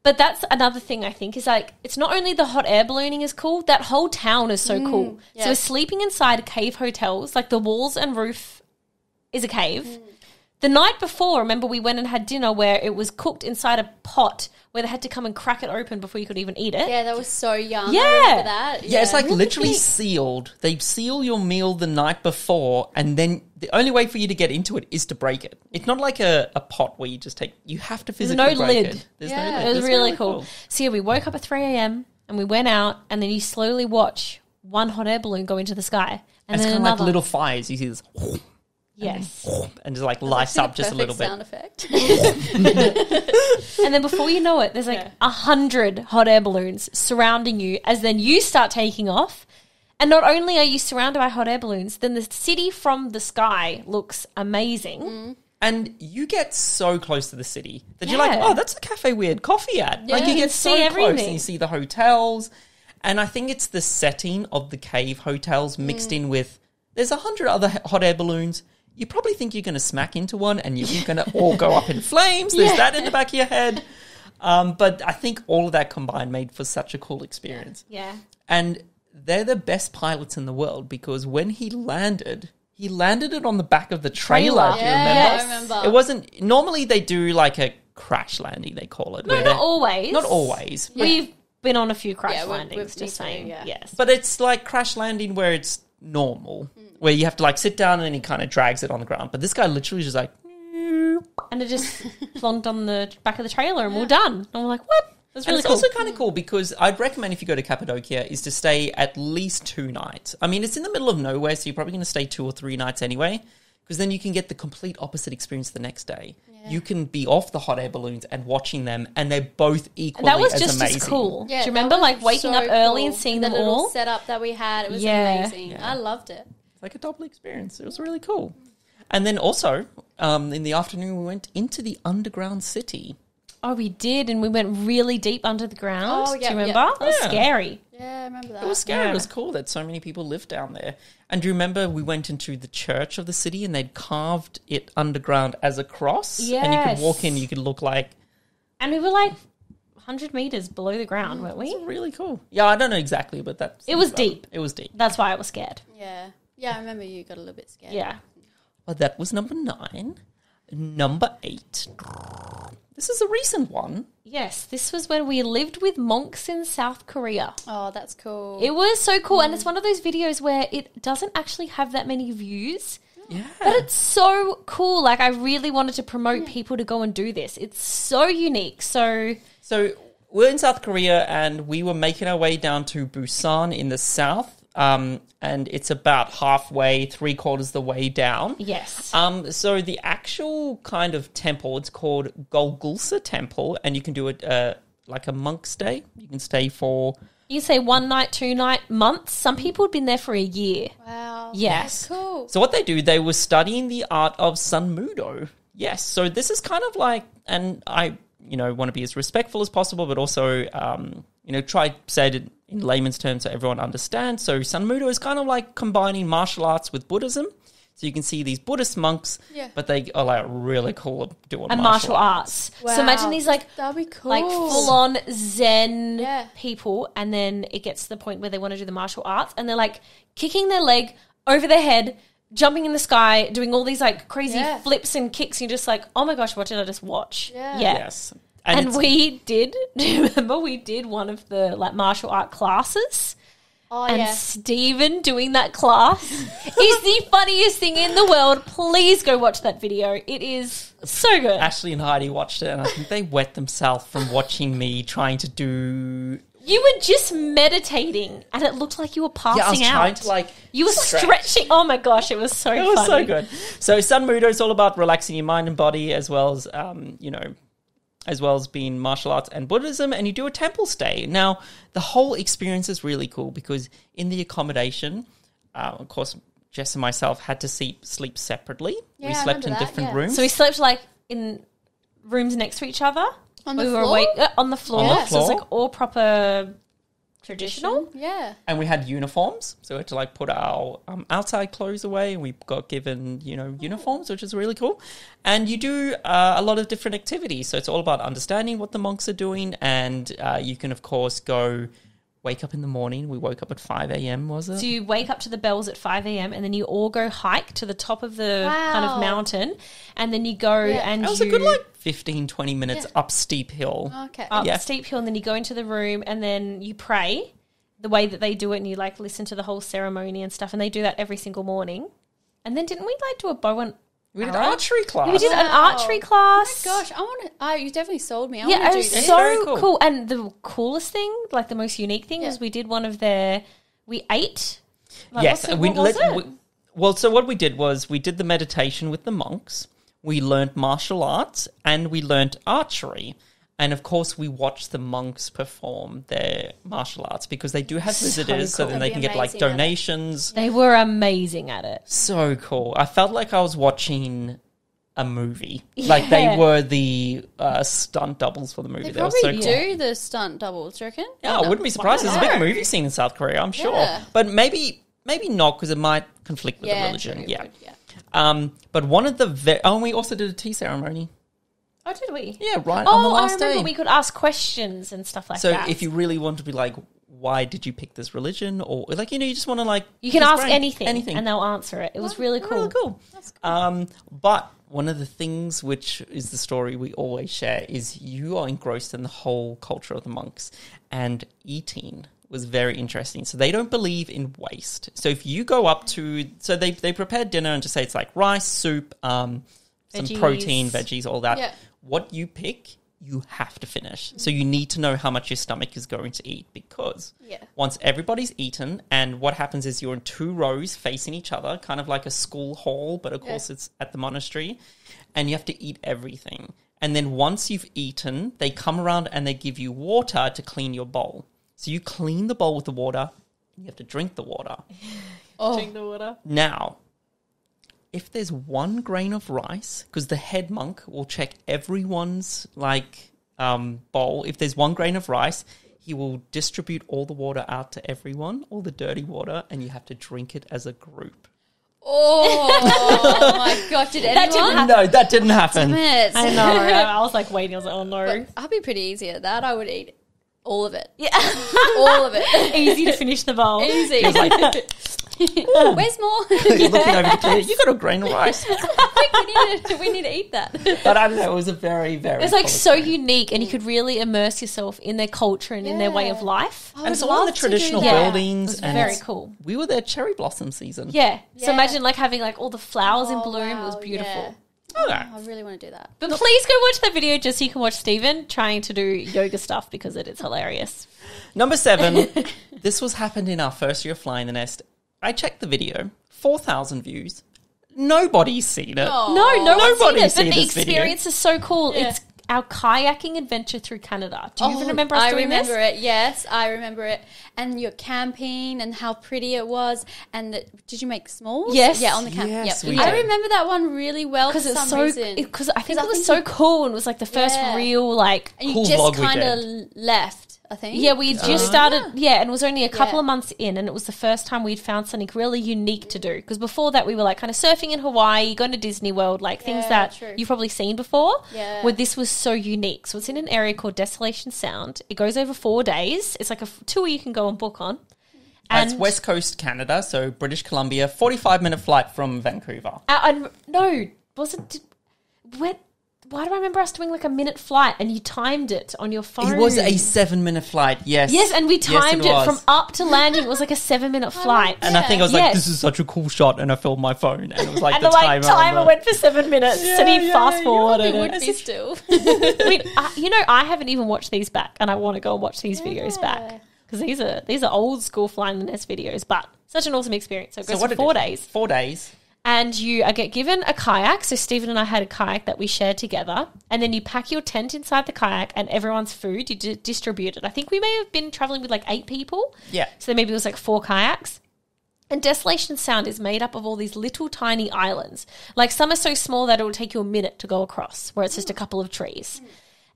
But that's another thing I think is like, it's not only the hot air ballooning is cool, that whole town is so cool.
yeah.
So sleeping inside cave hotels, like the walls and roof is a cave. The night before, remember we went and had dinner where it was cooked inside a pot where they had to come and crack it open before you could even eat it.
Yeah, that was so young.
Yeah.
I remember that.
Yeah, it's like
Really?
literally sealed. They seal your meal the night before, and then the only way for you to get into it is to break it. It's not like a pot where you just take. You have to physically
no
break
lid.
it. There's
Yeah.
no lid.
It was
It's
really cool. So yeah, we woke up at 3 a.m. and we went out, and then you slowly watch one hot air balloon go into the sky, and
It's
then
kind of like
another.
little fires. You see this,
yes.
and just like lights up just a little bit.
Sound effect.
And then before you know it, there's like 100 hot air balloons surrounding you as then you start taking off. And not only are you surrounded by hot air balloons, then the city from the sky looks amazing.
And you get so close to the city that you're like,
Yeah.
oh, that's the cafe we had coffee at. Like
You
you
can
get so
see
close
everything.
and you see the hotels. And I think it's the setting of the cave hotels mixed in with, there's 100 other hot air balloons. You probably think you're going to smack into one and you're going to all go up in flames. There's that in the back of your head. But I think all of that combined made for such a cool experience.
Yeah.
And they're the best pilots in the world because when he landed it on the back of the trailer. Do you remember?
Yeah, I remember.
It wasn't, normally they do like a crash landing, they call it.
No,
where
not
they-
always.
Not always.
We've been on a few crash
Yeah, we've
landings,
been
just
too,
saying.
yeah.
Yes.
But it's like crash landing where it's normal, where you have to like sit down and then he kind of drags it on the ground. But this guy literally just like,
And it just plonked on the back of the trailer and we're done. And we're like, what? That's
and
really
it's
cool.
also kind of cool because I'd recommend if you go to Cappadocia is to stay at least 2 nights. I mean, it's in the middle of nowhere, so you're probably going to stay 2 or 3 nights anyway, because then you can get the complete opposite experience the next day. Yeah. You can be off the hot air balloons and watching them, and they're both equally
that was
as
just
amazing.
as cool.
Yeah,
Do you
that
remember
was
like waking
so
up early
cool.
and seeing
the
them
little
all?
setup that we had. It was
Yeah.
amazing.
Yeah.
I loved it.
It's like a double experience. It was really cool. And then also, in the afternoon, we went into the underground city.
Oh, we did, and we went really deep under the ground.
Oh,
Do
yeah,
you remember?
yeah.
That was
Yeah.
scary.
Yeah, I remember that.
It was scary.
Yeah.
It was cool that so many people lived down there. And do you remember we went into the church of the city and they'd carved it underground as a cross? And you
Yes.
could walk in, you could look like...
And we were like 100 meters below the ground, weren't we?
Really cool. Yeah, I don't know exactly, but that...
It was deep.
It was deep.
That's why I was scared.
Yeah. Yeah, I remember you got a little bit scared.
Yeah.
But that was number 9. Number 8. This is a recent one.
Yes, this was when we lived with monks in South Korea.
Oh, that's cool.
It was so cool. And it's one of those videos where it doesn't actually have that many views.
Yeah.
But it's so cool. Like, I really wanted to promote people to go and do this. It's so unique. So
we're in South Korea and we were making our way down to Busan in the south. And it's about halfway, 3/4 the way down.
yes.
So the actual kind of temple, it's called Golgulsa Temple, and you can do it like a monk stay. You can stay for...
You say 1 night, 2 night, months. Some people had been there for a year.
Wow.
Yes.
Cool.
So what they do, they were studying the art of Sun Mudo. Yes, so this is kind of like, and I, want to be as respectful as possible, but also, try to say it in layman's terms so everyone understands. So Sun Mudo is kind of like combining martial arts with Buddhism. So you can see these Buddhist monks, but they are like really cool at doing
And martial arts.
Wow.
So imagine these like
That'd be cool.
full-on Zen
Yeah.
people, and then it gets to the point where they want to do the martial arts, and they're like kicking their leg over their head, jumping in the sky, doing all these like crazy flips and kicks, and you're just like, oh my gosh, what did I just watch?
Yeah.
Yes.
And
it's-
we did, remember we did one of the like martial art classes.
Oh,
And
yeah.
Stephen doing that class is the funniest thing in the world. Please go watch that video. It is so good.
Ashley and Heidi watched it, and I think they wet themselves from watching me trying to do...
You were just meditating, and it looked like you were passing
Yeah, I was
out.
trying to, like,
you were
stretch.
stretching. Oh my gosh, it was so
It
funny.
was so good. So Sun Mudo is all about relaxing your mind and body, as well as, as well as being martial arts and Buddhism, and you do a temple stay. Now, the whole experience is really cool because in the accommodation, of course, Jess and myself had to sleep separately.
Yeah,
We
I
slept in
remember that,
different
yeah.
rooms.
So we slept like in rooms next to each other.
On the
we were
floor?
on the floor.
On the
So it's
floor?
like all proper traditional.
Yeah.
And we had uniforms, so we had to like put our outside clothes away, and we got given uniforms, which is really cool. And you do a lot of different activities, so it's all about understanding what the monks are doing, and you can of course wake up in the morning. We woke up at 5 a.m. Was it?
So you wake up to the bells at 5 a.m. and then you all go hike to the top of the kind of
Wow.
mountain, and then you go and
That was
you
a good 15-20 minutes up steep hill.
Okay.
up
Yeah.
the steep hill, and then you go into the room and then you pray the way that they do it, and you like listen to the whole ceremony and stuff, and they do that every single morning. And then didn't we like do a bow and
We did
arrow?
archery class.
We did an
Wow.
archery class.
Gosh, I want to. You definitely sold me. I
Yeah,
want
it
to
was
do this.
Very
so
cool.
cool. And the coolest thing, like the most unique thing,
Yeah.
was we did one of their. We ate. Like,
Yes,
what was it?
well, so what we did was we did the meditation with the monks. We learned martial arts and we learned archery. And of course, we watched the monks perform their martial arts because they do have visitors, so
cool.
then they can
That'd
get
be
like
amazing, yeah.
donations.
They were amazing at it.
So cool. I felt like I was watching a movie. Like they
Yeah.
were the stunt doubles for the movie.
They
They were
probably
so cool.
do the stunt doubles, do you reckon?
Yeah, I wouldn't be surprised. There's a big
know?
movie scene in South Korea, I'm sure.
Yeah.
But maybe not because it might conflict with the
Yeah,
religion.
true,
Yeah.
it would, yeah.
But one of the and we also did a tea ceremony.
Oh, did we?
Yeah, right on the
Oh, I
last
remember
day.
we could ask questions and stuff like
So
that.
if you really want to be like, why did you pick this religion? Or like, you just want to like...
you can
it's
ask
great.
anything, and they'll answer it. It was really cool.
Really cool. But one of the things which is the story we always share is you are engrossed in the whole culture of the monks, and eating was very interesting. So they don't believe in waste. So if you go up to... So they prepare dinner and just say it's like rice, soup, some
Veggies.
protein, veggies, all that.
Yeah.
What you pick, you have to finish. So you need to know how much your stomach is going to eat, because
Yeah.
once everybody's eaten, and what happens is you're in 2 rows facing each other, kind of like a school hall, but of course it's at the monastery, and you have to eat everything. And then once you've eaten, they come around and they give you water to clean your bowl. So you clean the bowl with the water, and you have to drink the water.
Drink the water.
Now, if there's 1 grain of rice, because the head monk will check everyone's bowl. If there's 1 grain of rice, he will distribute all the water out to everyone, all the dirty water, and you have to drink it as a group.
Oh my gosh! Did anyone?
didn't happen.
No, that didn't happen.
Damn it.
I know. I was like waiting. I was like, oh no.
I'd be pretty easy at that. I would eat all of it.
Yeah.
All of it.
Easy to finish the bowl.
Easy. Where's more?
You're looking over the plate. You got a grain of rice.
we need to eat that.
But I don't know. It was a very, very.
It's like
cool
so
experience.
unique, and you could really immerse yourself in their culture and in their way of life.
I
And it's
would
all in
love
the
to do
traditional
that.
buildings.
It was
and
very
it's-
cool.
We were there cherry blossom season.
Yeah. So
Yeah.
imagine like having like all the flowers in
Oh,
bloom. It was
wow,
beautiful.
yeah.
Okay.
I really want to do that.
But please go watch that video just so you can watch Stephen trying to do yoga stuff because it is hilarious.
Number 7. This was happened in our first year of Flying the Nest. I checked the video. 4,000 views. Nobody's seen it.
Oh.
No one's seen
Nobody's
it, but
seen
the
this video.
experience is so cool.
Yeah.
It's our kayaking adventure through Canada. Do you even remember us
I
doing
remember
this?
it. Yes, I remember it. And your camping and how pretty it was. And did you make s'mores?
Yes.
Yeah, on the camp.
Yes,
yep.
we
I
did.
remember that one really well for
Because it's
some
so
reason.
because I think
'Cause
it was
think
so
you-
cool and it was like the first
Yeah.
real like
And you
Cool
just
vlog we
kind of
did.
left, I think.
yeah, we just started, and it was only a couple
Yeah.
of months in, and it was the first time we'd found something really unique to do. Because before that, we were like kind of surfing in Hawaii, going to Disney World, like things
Yeah,
that
true.
you've probably seen before.
Yeah.
Where this was so unique. So it's in an area called Desolation Sound. It goes over 4 days. It's like a tour you can go and book on.
It's West Coast Canada, so British Columbia, 45-minute flight from Vancouver.
No, wasn't. Why do I remember us doing like a minute flight and you timed it on your phone?
It was a 7-minute flight, yes.
Yes, and we
Yes,
timed it
was.
from up to landing. It was like a 7-minute flight.
And I think I was
Yes.
like, this is such a cool shot, and I filmed my phone, and it was like
And
the
the like timer
on
went for 7 minutes, and he fast forwarded
It would
it.
be still.
I haven't even watched these back, and I want to go and watch these videos back because these are old school Flying the Nest videos, but such an awesome experience. So it goes for 4 days.
4 days.
And you get given a kayak. So Stephen and I had a kayak that we shared together. And then you pack your tent inside the kayak and everyone's food, you distribute it. I think we may have been traveling with like 8 people.
Yeah.
So maybe it was like 4 kayaks. And Desolation Sound is made up of all these little tiny islands. Like some are so small that it will take you a minute to go across, where it's just a couple of trees.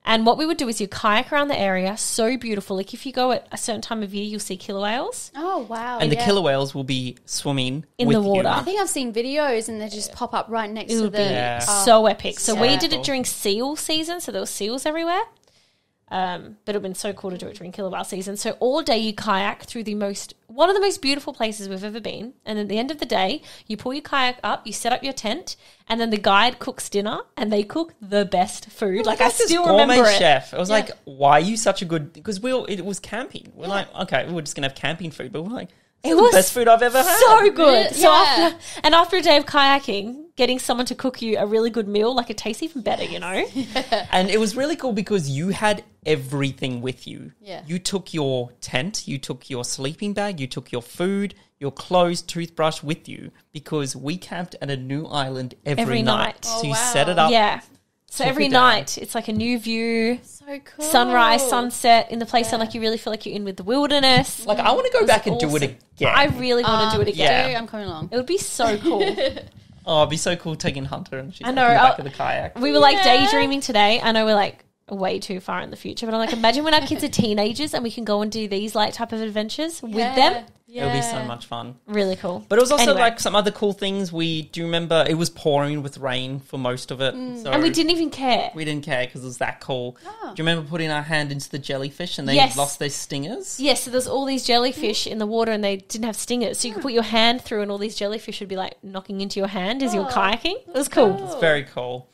And what we would do is you kayak around the area, so beautiful. Like if you go at a certain time of year, you'll see killer whales.
Oh, wow.
And the
yeah.
killer whales will be swimming
In
with
the water.
I
you.
think I've seen videos and they just pop up right next
It
to
would
the...
be
Yeah.
so epic. So we
so
did
cool.
it during seal season, so there were seals everywhere. But it would have been so cool to do it during killer whale season. So all day you kayak through one of the most beautiful places we've ever been. And at the end of the day, you pull your kayak up, you set up your tent, and then the guide cooks dinner, and they cook the best food. Like I
That's this
still
gourmet
remember it.
chef. It was like, why are you such a good... Because it was camping. We're like, okay, we're just going to have camping food. But we're like,
It
the
was
best food I've ever had.
So good.
Yeah.
So after a day of kayaking, getting someone to cook you a really good meal, like it tastes even better, you know?
And it was really cool because you had everything with you.
Yeah.
You took your tent, you took your sleeping bag, you took your food, your clothes, toothbrush with you because we camped at a new island every night.
night.
So you
wow.
set it up.
Yeah. So
Took
every
it down.
night, it's like a new view,
So cool.
sunrise, sunset in the place, and like you really feel like you're in with the wilderness.
Like, I want to go back and do it
awesome.
again.
I really want to do it again.
yeah.
I'm coming along.
It would be so cool.
Oh, it'd be so cool taking Hunter and she's
I
in
know,
the back
I-
of the kayak.
We were like
Yeah.
daydreaming today. I know we're like way too far in the future, but I'm like, imagine when our kids are teenagers and we can go and do these like type of adventures with them.
It would be so much fun.
Really cool.
But it was also
Anyway.
like some other cool things. Do you remember it was pouring with rain for most of it? So
And we didn't even care.
We didn't care because it was that cool. Do you remember putting our hand into the jellyfish and they
Yes.
lost their stingers?
Yes, so there's all these jellyfish in the water and they didn't have stingers. So you could put your hand through and all these jellyfish would be like knocking into your hand as you were kayaking. It was cool.
It's very cool.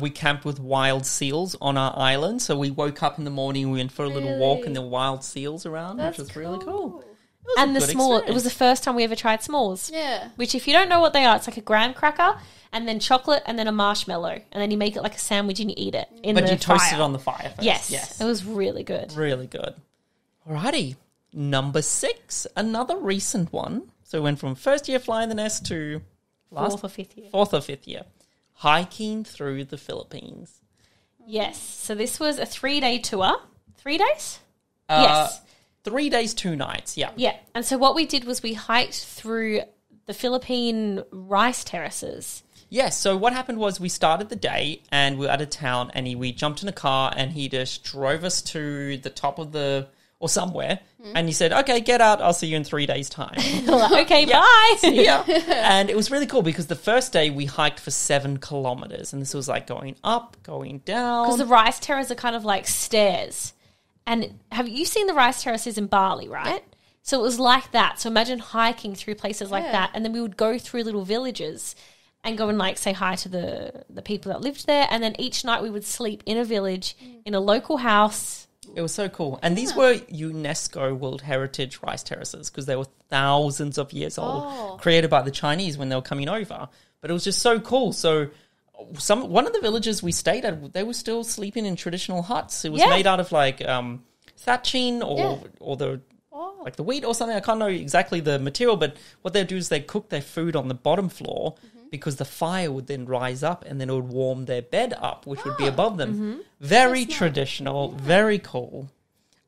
We camped with wild seals on our island. So we woke up in the morning, we went for a little walk and there were wild seals around, which was really cool. It was
And
a
the
good
s'more, it
experience.
was the first time we ever tried s'mores.
Yeah.
Which, if you don't know what they are, it's like a graham cracker and then chocolate and then a marshmallow. And then you make it like a sandwich and you eat it in
But
the
you toast
fire.
it on the fire first.
Yes, it was really good.
Really good. Alrighty. Number 6, another recent one. So we went from first year Flying the Nest to
Fourth or fifth year.
4th or 5th year. Hiking through the Philippines.
Yes. So this was a 3-day tour. 3 days? Yes.
3 days, 2 nights. Yeah.
Yeah. And so what we did was we hiked through the Philippine rice terraces.
Yes. So what happened was we started the day and we were out of town and we jumped in a car and he just drove us to the top of or somewhere. And he said, okay, get out. I'll see you in 3 days' time.
We're like, okay, bye.
Yeah. And it was really cool because the first day we hiked for 7 kilometers and this was like going up, going down.
Because the rice terraces are kind of like stairs. And have you seen the rice terraces in Bali, right? So it was like that. So imagine hiking through places like that. And then we would go through little villages and go and like say hi to the people that lived there. And then each night we would sleep in a village in a local house.
It was so cool. And these were UNESCO World Heritage rice terraces because they were thousands of years old, created by the Chinese when they were coming over. But it was just so cool. So one of the villages we stayed at, they were still sleeping in traditional huts. It was made out of like thatching or the like the wheat or something. I can't know exactly the material, but what they do is they cook their food on the bottom floor because the fire would then rise up and then it would warm their bed up, which would be above them. Very traditional, very cool.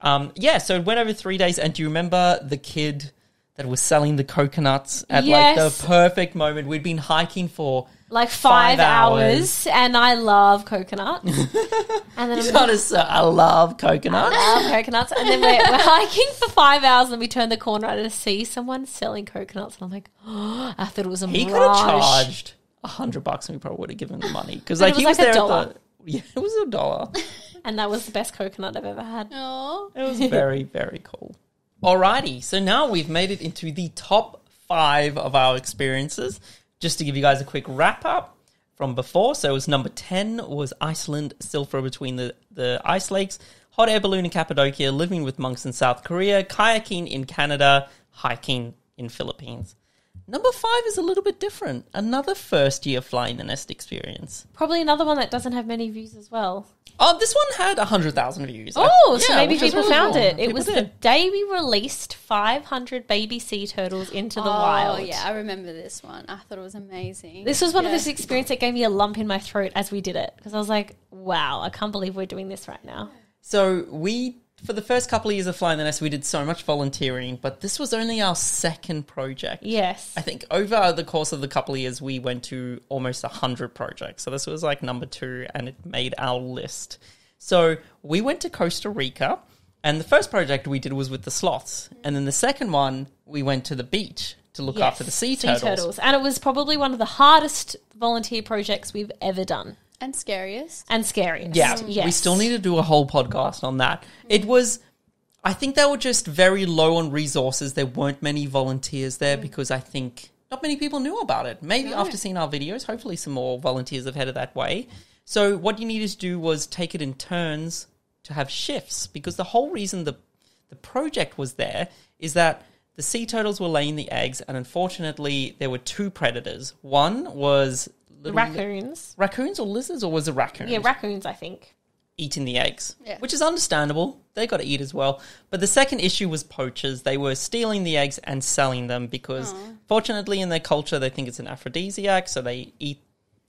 So it went over 3 days. And do you remember the kid that was selling the coconuts at like the perfect moment? We'd been hiking for
like 5 hours, and I love coconut. And then
I love coconut.
I love coconuts. And then we're hiking for 5 hours, and we turn the corner and I see someone selling coconuts, and I'm like, oh, I thought it was a mirage.
He could have charged $100, and we probably would have given him money because like
it was
he
like
was there
$1.
it was $1.
And that was the best coconut I've ever had.
Oh,
It was very, very cool. Alrighty, so now we've made it into the top 5 of our experiences. Just to give you guys a quick wrap up from before. So it was number 10 was Iceland, Silfra between the ice lakes, hot air balloon in Cappadocia, living with monks in South Korea, kayaking in Canada, hiking in Philippines. Number 5 is a little bit different. Another first year fly in the nest experience.
Probably another one that doesn't have many views as well.
Oh, this one had 100,000 views.
Oh, so maybe
which is
people
really
found
cool.
it. It
People
was
did.
the day we released 500 baby sea turtles into the wild.
Oh, yeah, I remember this one. I thought it was amazing.
This was one of those experiences that gave me a lump in my throat as we did it. Because I was like, wow, I can't believe we're doing this right now.
So for the first couple of years of Fly in the Nest, we did so much volunteering, but this was only our second project.
Yes.
I think over the course of the couple of years, we went to almost 100 projects. So this was like number 2, and it made our list. So we went to Costa Rica, and the first project we did was with the sloths. And then the second one, we went to the beach to look after the sea turtles.
And it was probably one of the hardest volunteer projects we've ever done.
And scariest.
And scariest.
Yeah,
Yes.
we still need to do a whole podcast on that. It was, I think they were just very low on resources. There weren't many volunteers there because I think not many people knew about it. Maybe after seeing our videos, hopefully some more volunteers have headed that way. So what you needed to do was take it in turns to have shifts, because the whole reason the project was there is that the sea turtles were laying the eggs, and unfortunately there were 2 predators. One was
Raccoons.
Raccoons or lizards, or was it raccoons?
Yeah, raccoons, I think.
Eating the eggs,
Yeah.
which is understandable. They got to eat as well. But the second issue was poachers. They were stealing the eggs and selling them because, fortunately, in their culture, they think it's an aphrodisiac, so they eat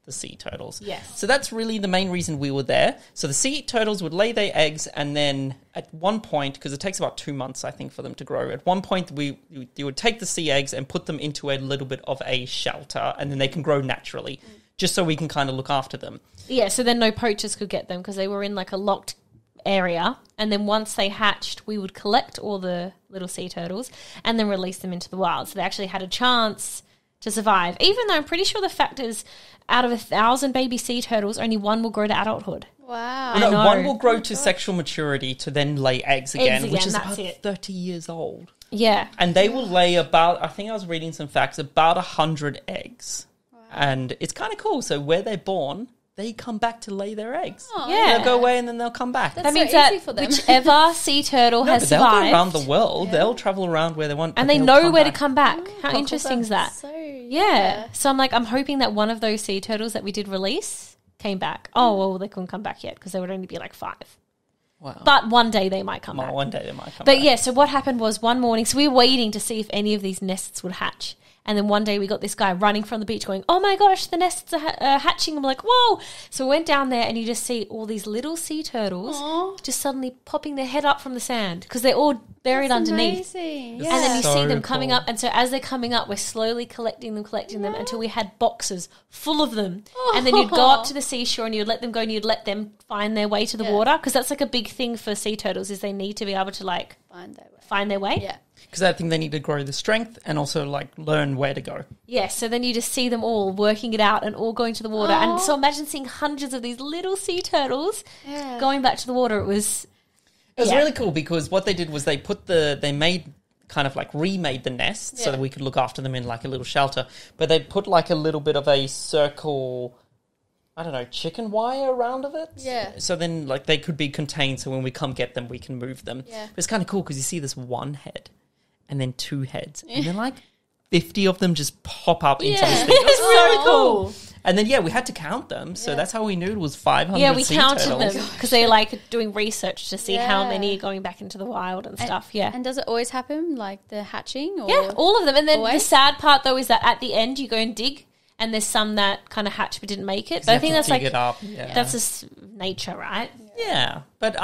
the sea turtles.
Yes.
So that's really the main reason we were there. So the sea turtles would lay their eggs, and then at one point, because it takes about 2 months, I think, for them to grow, at one point you would take the sea eggs and put them into a little bit of a shelter, and then they can grow naturally, just so we can kind of look after them.
Yeah, so then no poachers could get them because they were in like a locked area. And then once they hatched, we would collect all the little sea turtles and then release them into the wild. So they actually had a chance to survive. Even though I'm pretty sure the fact is, out of 1,000 baby sea turtles, only one will grow to adulthood.
Wow.
I know.
One will grow to sexual maturity to then lay eggs again,
again,
which is
that's
about
it.
30 years old.
Yeah.
And they will lay about, I think I was reading some facts, about 100 eggs. And it's kind of cool. So where they're born, they come back to lay their eggs.
Yeah.
They'll go away and then they'll come back.
That
so
means
easy
that
for them.
whichever sea turtle
No,
has
but they'll go
survived,
around the world. They'll travel around where they want.
and
but
they
they'll
know
come
where
back.
to come back. How
cool
interesting
is
is that?
So,
Yeah. So I'm hoping that one of those sea turtles that we did release came back. Oh, well, they couldn't come back yet because they would only be like 5.
Wow.
But one day they might come back.
One day they might come
But
back.
yeah, so what happened was one morning, so we were waiting to see if any of these nests would hatch. And then one day we got this guy running from the beach going, oh my gosh, the nests are hatching. I'm like, whoa. So we went down there and you just see all these little sea turtles just suddenly popping their head up from the sand because they're all buried underneath.
Amazing.
It's
And then you
So
see them coming
cool.
up. And so as they're coming up, we're slowly collecting them until we had boxes full of them. And then you'd go up to the seashore and you'd let them go and you'd let them find their way to the water. Because that's like a big thing for sea turtles is they need to be able to like
Find that way.
find their way.
Yeah.
Because I think they need to grow the strength and also like learn where to go.
Yes, so then you just see them all working it out and all going to the water. And so imagine seeing hundreds of these little sea turtles going back to the water. It was
It was really cool because what they did was they made kind of like remade the nest so that we could look after them in like a little shelter. But they put like a little bit of a circle, I don't know, chicken wire around of it.
Yeah.
So then like they could be contained, so when we come get them, we can move them.
Yeah.
But it's kind of cool because you see this one head and then two heads. And then like 50 of them just pop up into this thing.
It's so cool.
And then, we had to count them. So that's how we knew it was 500
Yeah, we
sea
counted
turtles.
them because they're like doing research to see how
Yeah.
many are going back into the wild and stuff. Yeah.
And does it always happen, like the hatching? Or?
Yeah, all of them. And then the
Always?
sad part, though, is that at the end you go and dig, and there's some that kind of hatch but didn't make it. But I think that's
dig
like
it up. Yeah.
that's just nature, right?
Yeah, but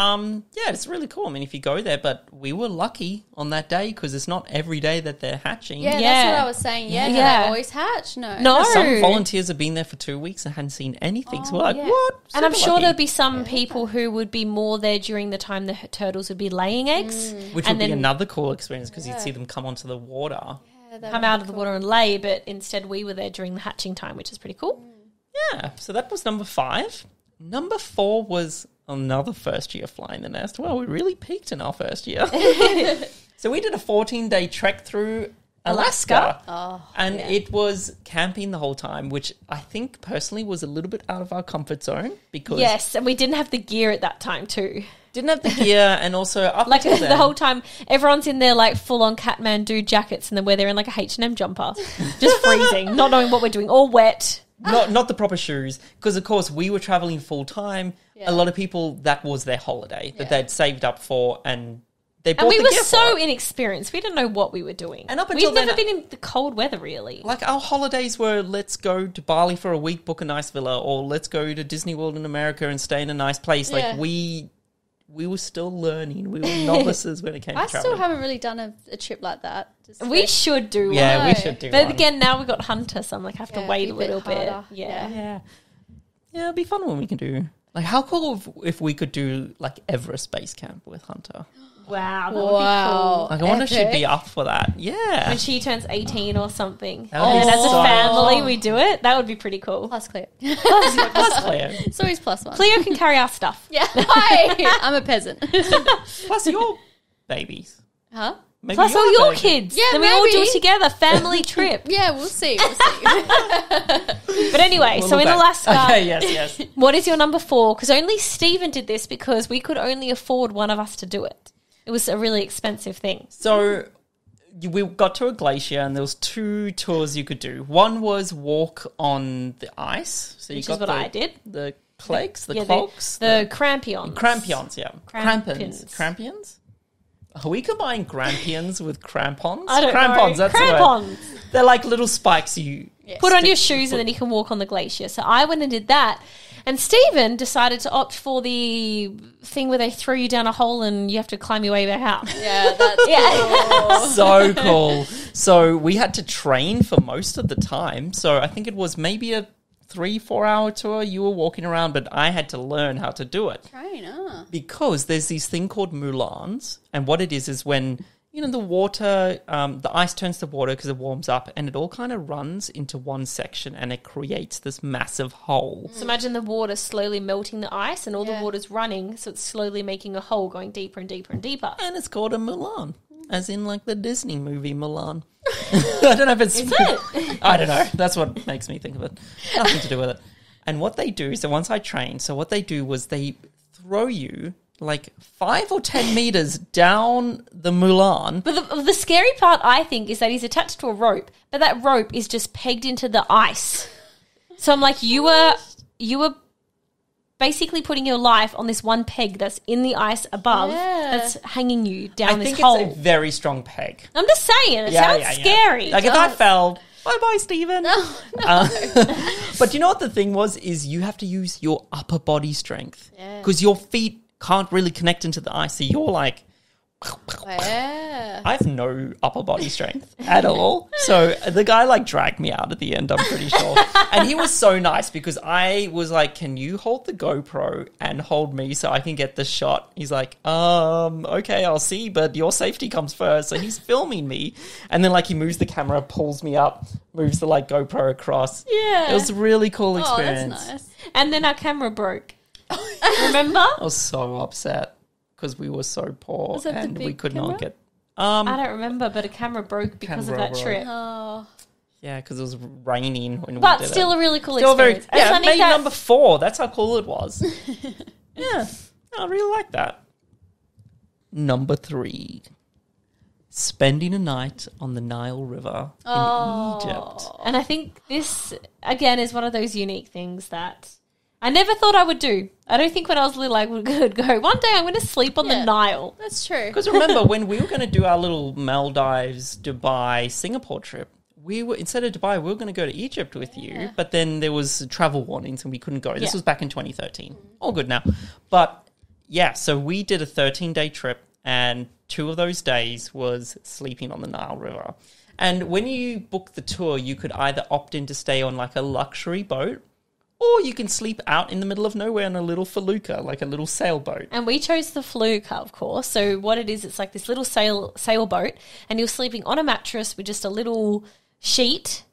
it's really cool. I mean, if you go there, but we were lucky on that day because it's not every day that they're hatching.
Yeah,
Yeah.
that's what I was saying. Yeah, do
Yeah.
they always hatch? No.
No,
Some volunteers have been there for 2 weeks and hadn't seen anything. So we're like,
yeah.
what?
And I'm
Super
sure
lucky.
there'd be some people who would be more there during the time the turtles would be laying eggs,
Which
and
would be
then
another cool experience because you'd see them come onto the water.
come out of the water and lay. But instead, we were there during the hatching time, which is pretty cool.
Yeah, so that was number 5. Number 4 was another first year flying the nest. Well, we really peaked in our first year. So we did a 14-day trek through Alaska. And it was camping the whole time, which I think personally was a little bit out of our comfort zone because
Yes, and we didn't have the gear at that time too.
didn't have the gear and also up
Like
until
the
then,
whole time, everyone's in their like full-on Kathmandu jackets, and then we're there in like a H&M jumper, just freezing, not knowing what we're doing, all wet.
not the proper shoes because of course we were traveling full time. A lot of people, that was their holiday that they'd saved up for and they bought
And we
the
were
gear
so
for it.
inexperienced. We didn't know what we were doing.
And up until
We've never
then-
been in the cold weather, really.
Like our holidays were, let's go to Bali for a week, book a nice villa, or let's go to Disney World in America and stay in a nice place.
Yeah.
Like we were still learning. We were novices when it came
I
to traveling.
still haven't really done a trip like that. Just
We should do one.
Yeah, we
No.
should do
But
one.
again, now we've got Hunter, so I'm like, have to
Yeah,
wait
be
a
a bit
little bit.
harder.
Yeah.
Yeah. Yeah, it'd be fun when we can do... Like, how cool if we could do, like, Everest Base Camp with Hunter.
Wow, that
Wow.
would
Like, I wonder if she'd
Epic.
be up for that.
be cool.
Yeah.
When she turns 18 or something.
That would be
And as a
so
family, we do it. That would be pretty cool.
Plus Cleo.
Plus Cleo.
It's always plus one.
Cleo can carry our stuff.
Yeah. Hi. I'm a peasant.
Plus your babies.
Huh?
Maybe
Plus all your
baby.
kids.
Yeah,
Then we all do
maybe.
it together. Family trip.
Yeah, we'll see. We'll see.
But anyway, so in Alaska,
Okay, yes.
what is your number 4? Because only Stephen did this because we could only afford one of us to do it. It was a really expensive thing.
So we got to a glacier and there was 2 tours you could do. One was walk on the ice. So you
Which
got
is what I did.
The clegs, the
Yeah,
clogs.
The crampions.
Crampions, yeah.
Crampons.
Crampions? Are we combining grampions with crampons?
I don't
Crampons,
know.
that's the word.
Crampons.
They're like little spikes you
Put on
stick-
your shoes and then you can walk on the glacier. So I went and did that. And Stephen decided to opt for the thing where they throw you down a hole and you have to climb your way back out.
Yeah, that's
Yeah.
So cool. So we had to train for most of the time. So I think it was maybe a 3-4 hour tour. You were walking around, but I had to learn how to do it.
trainer.
Because there's this thing called mulans, and what it is when the water, the ice turns to water because it warms up, and it all kind of runs into one section, and it creates this massive hole.
So imagine the water slowly melting the ice and all the
Yeah.
water's running, so it's slowly making a hole going deeper and deeper and deeper.
And it's called a Mulan, as in like the Disney movie Mulan. I don't know if it's...
Is it?
I don't know. That's what makes me think of it. Nothing to do with it. And what they do, so once I trained, so what they do was they throw you like 5 or 10 meters down the Mulan.
But the scary part, I think, is that he's attached to a rope, but that rope is just pegged into the ice. So I'm like, you were basically putting your life on this one peg that's in the ice above,
Yeah.
that's hanging you down
I
this
think
hole.
it's a very strong peg.
I'm just saying, it sounds scary.
Like if I fell, bye-bye, Stephen.
No.
But you know what the thing was, is you have to use your upper body strength.
Yeah.
Because your feet can't really connect into the ice. So you're like...
Yeah.
I have no upper body strength at all. So the guy like dragged me out at the end, I'm pretty sure. And he was so nice because I was like, can you hold the GoPro and hold me so I can get the shot? He's like, okay, I'll see, but your safety comes first. So he's filming me. And then like he moves the camera, pulls me up, moves the like GoPro across.
Yeah.
It was a really cool
Oh,
experience.
that's nice.
And then our camera broke. Remember?
I was so upset because we were so poor
Was that the
and we
big
could
camera?
not get...
I don't remember, but a camera broke because of
Camera
that
broke.
trip.
Oh,
Yeah, because it was raining when
But
we did
still
it.
a really cool
Still very,
experience. And
yeah,
something
made
that-
number 4. That's how cool it was. Yeah, I really like that. Number 3. Spending a night on the Nile River in Egypt.
And I think this, again, is one of those unique things that I never thought I would do. I don't think when I was little I would go, one day I'm going to sleep on the
Yeah.
Nile.
that's true.
Because remember, when we were going to do our little Maldives, Dubai, Singapore trip, we were, instead of Dubai, we were going to go to Egypt with you, but then there was travel warnings and we couldn't go. This
Yeah.
was back in 2013. All good now. But yeah, so we did a 13-day trip, and 2 of those days was sleeping on the Nile River. And when you book the tour, you could either opt in to stay on like a luxury boat, or you can sleep out in the middle of nowhere on a little felucca, like a little sailboat.
And we chose the Fluke, of course. So what it is, it's like this little sailboat, and you're sleeping on a mattress with just a little sheet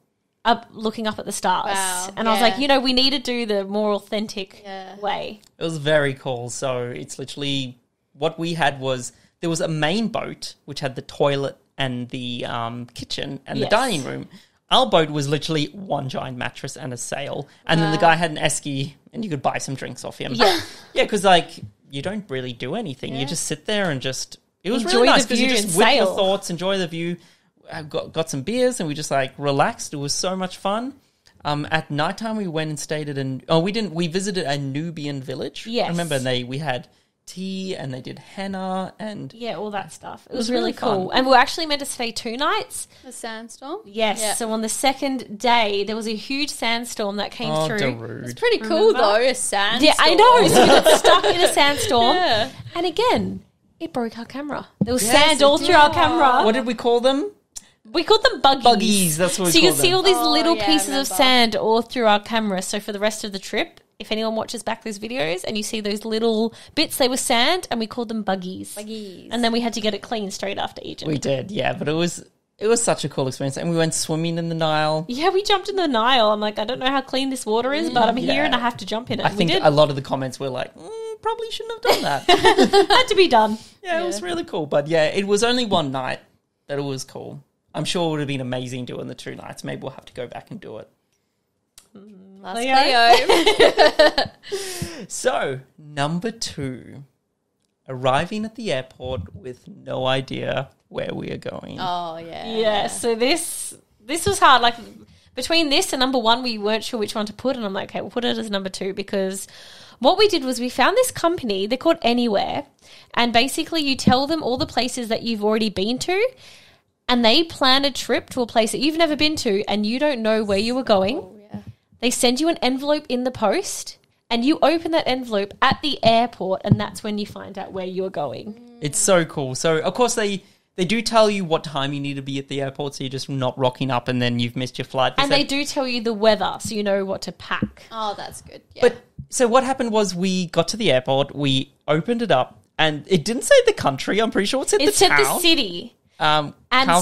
up, looking up at the stars.
Wow,
And I was
yeah.
like, we need to do the more authentic
Yeah.
way.
It was very cool. So it's literally what we had was there was a main boat which had the toilet and the kitchen and the
Yes.
dining room. Our boat was literally one giant mattress and a sail, and then the guy had an esky, and you could buy some drinks off him.
Yeah.
Yeah, because like you don't really do anything. You
Yeah.
just sit there and just. It was
Enjoy
really nice
the
because you
view
just
and
whip your
sail.
thoughts, enjoy the view. I got some beers and we just like relaxed. It was so much fun. At nighttime we went and stayed at we visited a Nubian village.
Yes.
I remember we had tea and they did henna and
Yeah, all that stuff. It
was
was really
really
cool.
fun.
And we were actually meant to stay 2 nights.
The sandstorm.
Yes.
Yeah.
So on the second day, there was a huge sandstorm that came
oh,
through.
Darude.
It's pretty cool
Remember?
though. A sandstorm.
Yeah, I know. So we got stuck in a sandstorm.
Yeah.
And again, it broke our camera. There was
Yes,
sand
it
all
did.
through our camera.
What did we call them?
We called them buggies.
Buggies, that's what we
So you
called
can see
them.
all these
Oh,
little
yeah, I
pieces of
remember.
sand all through our camera. So for the rest of the trip, if anyone watches back those videos and you see those little bits, they were sand, and we called them buggies.
Buggies.
And then we had to get it clean straight after Egypt.
We did, yeah, but it was such a cool experience. And we went swimming in the Nile.
Yeah, we jumped in the Nile. I'm like, I don't know how clean this water is, but I'm here
Yeah.
and I have to jump in it.
I
And
think
we did.
a lot of the comments were like, probably shouldn't have done that.
Had to be done.
Yeah, it was really cool. But yeah, it was only one night that it was cool. I'm sure it would have been amazing doing the 2 nights. Maybe we'll have to go back and do it.
Last
Leo.
Leo.
So, number 2, arriving at the airport with no idea where we are going.
Oh yeah.
Yeah, so this was hard. Like between this and number 1, we weren't sure which one to put, and I'm like, okay, we'll put it as number 2 because what we did was we found this company. They're called Anywhere, and basically you tell them all the places that you've already been to, and they plan a trip to a place that you've never been to, and you don't know where you were going.
Oh, yeah.
They send you an envelope in the post, and you open that envelope at the airport, and that's when you find out where you're going.
It's so cool. So, of course, they do tell you what time you need to be at the airport, so you're just not rocking up and then you've missed your flight.
And they do tell you the weather, so you know what to pack.
Oh, that's good. Yeah.
But so what happened was we got to the airport, we opened it up, and it didn't say the country. I'm pretty sure it said
It
the
said
town.
the city.
And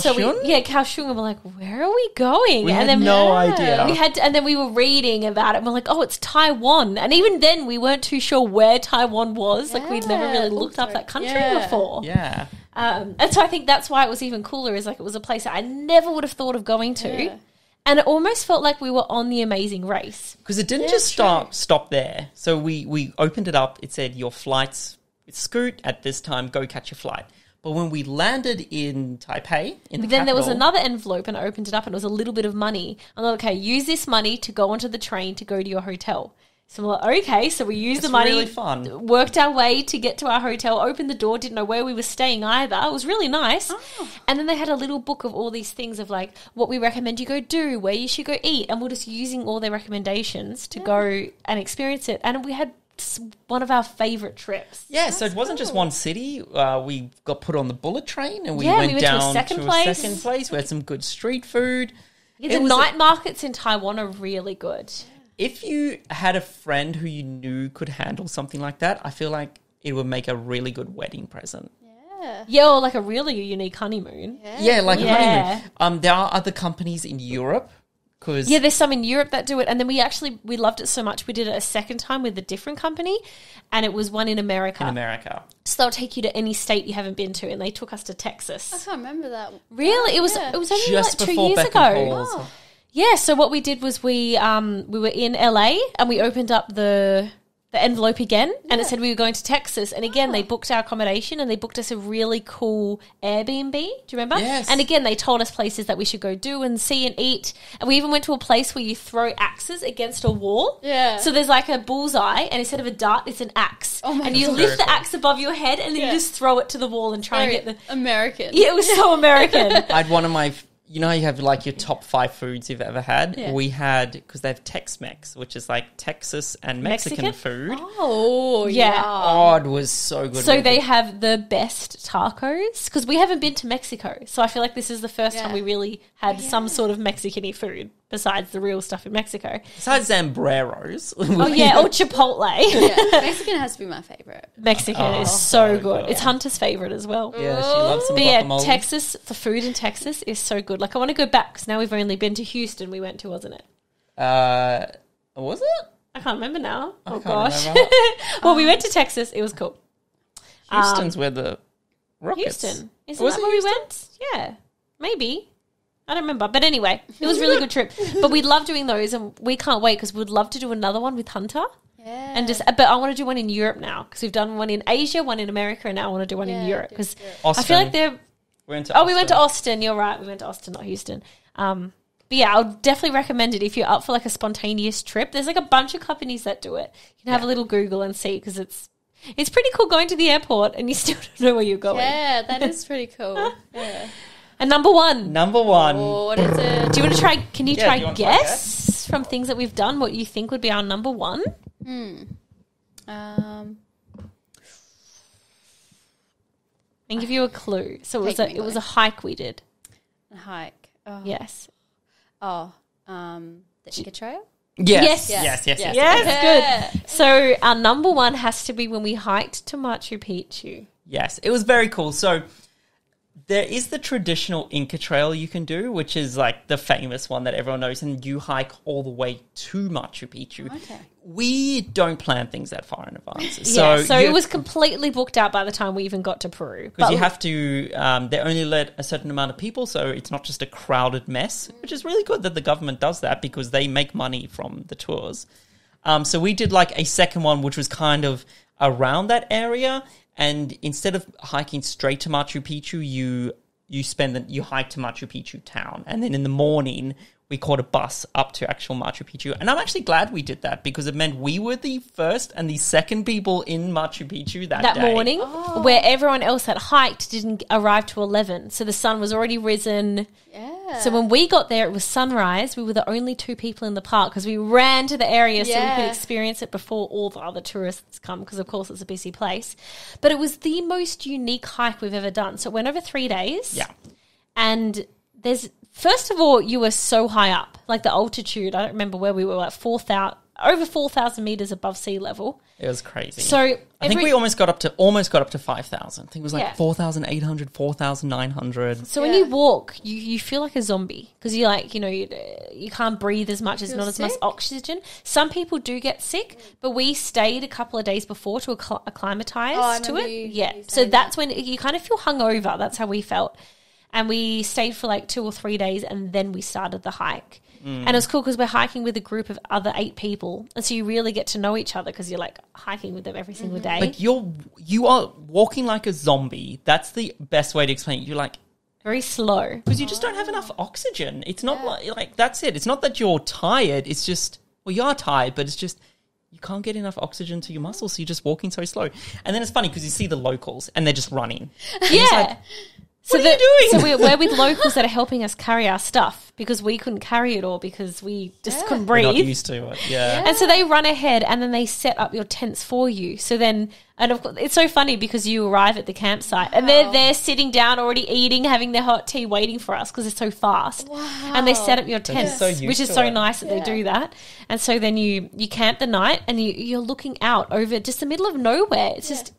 So Kaohsiung, and we're like, where are we going?
We
and
had
then
no idea.
and then we were reading about it, and we're like, oh, it's Taiwan. And even then, we weren't too sure where Taiwan was. Like, we'd never really looked up that country before.
Yeah.
And so I think that's why it was even cooler, is like it was a place that I never would have thought of going to.
Yeah.
And it almost felt like we were on the Amazing Race.
Because it didn't just stop there. So we opened it up. It said, your flight's with Scoot at this time. Go catch your flight. But when we landed in Taipei, in the
Then there was
capital-
another envelope, and I opened it up, and it was a little bit of money. I'm like, okay, use this money to go onto the train to go to your hotel. So we're like, okay, so we used
It's
the money,
really fun.
worked our way to get to our hotel, opened the door, didn't know where we were staying either. It was really nice.
Oh.
And then they had a little book of all these things of like what we recommend you go do, where you should go eat. And we're just using all their recommendations to go and experience it. And we had one of our favourite trips.
Yeah, so it wasn't just one city. We got put on the bullet train and we
Yeah, we
went
went to a
down
second
to
place.
a second place. We had some good street food.
Yeah,
It
the
was
night markets in Taiwan are really good.
If you had a friend who you knew could handle something like that, I feel like it would make a really good wedding present.
Yeah.
Yeah, or like a really unique honeymoon.
Yeah, like
Yeah.
a honeymoon. There are other companies in Europe 'Cause
Yeah, there's some in Europe that do it. And then we loved it so much, we did it a second time with a different company, and it was one in America.
in America.
So they'll take you to any state you haven't been to, and they took us to Texas.
I can't remember that.
Really? It was
Yeah.
only
Just
like 2
before
years
Beck
ago.
and Paul's.
Yeah, so what we did was we were in LA and we opened up the envelope again, and it said we were going to Texas, and again they booked our accommodation and they booked us a really cool Airbnb. Do you remember?
Yes.
And again they told us places that we should go do and see and eat, and we even went to a place where you throw axes against a wall.
Yeah.
So there's like a bullseye, and instead of a dart, it's an axe.
Oh my
and you
God.
lift the
Very
axe above your head, and then
Yeah.
you just throw it to the wall and try and
Very
get the.
American.
Yeah, it was so American.
I had one of my, you know how you have like your top 5 foods you've ever had?
Yeah.
We had, because they have Tex-Mex, which is like Texas and Mexican,
Mexican?
food.
Oh,
Yeah.
Oh, it was so good.
So
with
they
it.
have the best tacos, because we haven't been to Mexico. So I feel like this is the first time
Yeah.
we really had some sort of Mexican-y food besides the real stuff in Mexico.
Besides Zambreros.
Oh yeah, or Chipotle.
Yeah. Mexican has to be my favorite.
Mexican is
so
so good.
good.
It's Hunter's favorite as well.
Yeah, she loves some
But yeah,
guacamole.
Texas, the food in Texas is so good. Like I want to go back because now we've only been to Houston. We went to, wasn't it?
Was it?
I can't remember now. Oh
can't
gosh.
remember.
Well, we went to Texas. It was cool.
Houston's where the Rockets.
Houston. Isn't
Was
that
it
where
Houston?
we went? Yeah, maybe. I don't remember. But anyway, it was a really good trip. But we love doing those, and we can't wait because we'd love to do another one with Hunter.
Yeah.
And just, but I want to do one in Europe now because we've done one in Asia, one in America, and now I want to do one in
Yeah,
Europe
do
because
Austin.
I feel like they're.
We went to
Oh, we went to
Austin.
Austin. You're right. We went to Austin, not Houston. But yeah, I'll definitely recommend it if you're up for like a spontaneous trip. There's like a bunch of companies that do it. You can have a little Google and see because it's pretty cool going to the airport and you still don't know where you're going.
Yeah, that is pretty cool. Yeah.
And number one,
Number 1.
Oh, what is it?
do you want to try? Can you
Yeah,
try
do you want to try
guess from things that we've done what you think would be our number one?
Um,
And give you a clue. So
Take me
it was
away.
a hike we did.
a hike. Oh.
Yes.
Oh. The Inca Trail?
Yes.
Yes.
Yes.
Yes, good. So our number one has to be when we hiked to Machu Picchu.
Yes, it was very cool. So there is the traditional Inca Trail you can do, which is like the famous one that everyone knows, and you hike all the way to Machu Picchu.
Okay.
We don't plan things that far in advance.
So it was completely booked out by the time we even got to Peru.
because you have to, they only let a certain amount of people, so it's not just a crowded mess, which is really good that the government does that because they make money from the tours. So we did like a second one, which was kind of around that area, and instead of hiking straight to Machu Picchu, you hike to Machu Picchu town, and then in the morning we caught a bus up to actual Machu Picchu. And I'm actually glad we did that because it meant we were the first and the second people in Machu Picchu that day.
morning, where everyone else that hiked didn't arrive to 11. So the sun was already risen.
Yeah.
So when we got there, it was sunrise. We were the only 2 people in the park because we ran to the area so we
Yeah.
could experience it before all the other tourists come because, of course, it's a busy place. But it was the most unique hike we've ever done. So it went over 3 days.
Yeah.
And first of all, you were so high up, like the altitude. I don't remember where we were, like over 4,000 meters above sea level.
It was crazy.
So
I think we almost got up to 5,000. I think it was like
Yeah.
4,800, 4,900.
So when
Yeah.
you walk, you feel like a zombie because you like, you can't breathe as much. There's
feel
not as much
sick?
oxygen. Some people do get sick, but we stayed a couple of days before to acclimatize
Oh, I
to
remember
it.
you
Yeah.
saying
So that's when you kind of feel hungover. That's how we felt. And we stayed for like 2 or 3 days and then we started the hike. And it was cool because we're hiking with a group of other 8 people. And so you really get to know each other because you're like hiking with them every single day.
Like you are walking like a zombie. That's the best way to explain it. You're like,
Very slow.
because you just don't have enough oxygen. It's not like that's it. It's not that you're tired. It's just, well, you are tired, but it's just you can't get enough oxygen to your muscles, so you're just walking so slow. And then it's funny because you see the locals and they're just running.
Yeah.
What are you doing?
So we're with locals that are helping us carry our stuff because we couldn't carry it all because we just couldn't
We're not
breathe.
used to it. Yeah.
And so they run ahead and then they set up your tents for you. So then, and of course, it's so funny because you arrive at the campsite and they're there sitting down, already eating, having their hot tea, waiting for us because it's so fast.
Wow.
And they set up your
just
tents,
so used
which is
to
so
it.
nice that they do that. And so then you camp the night and you're looking out over just the middle of nowhere. It's just,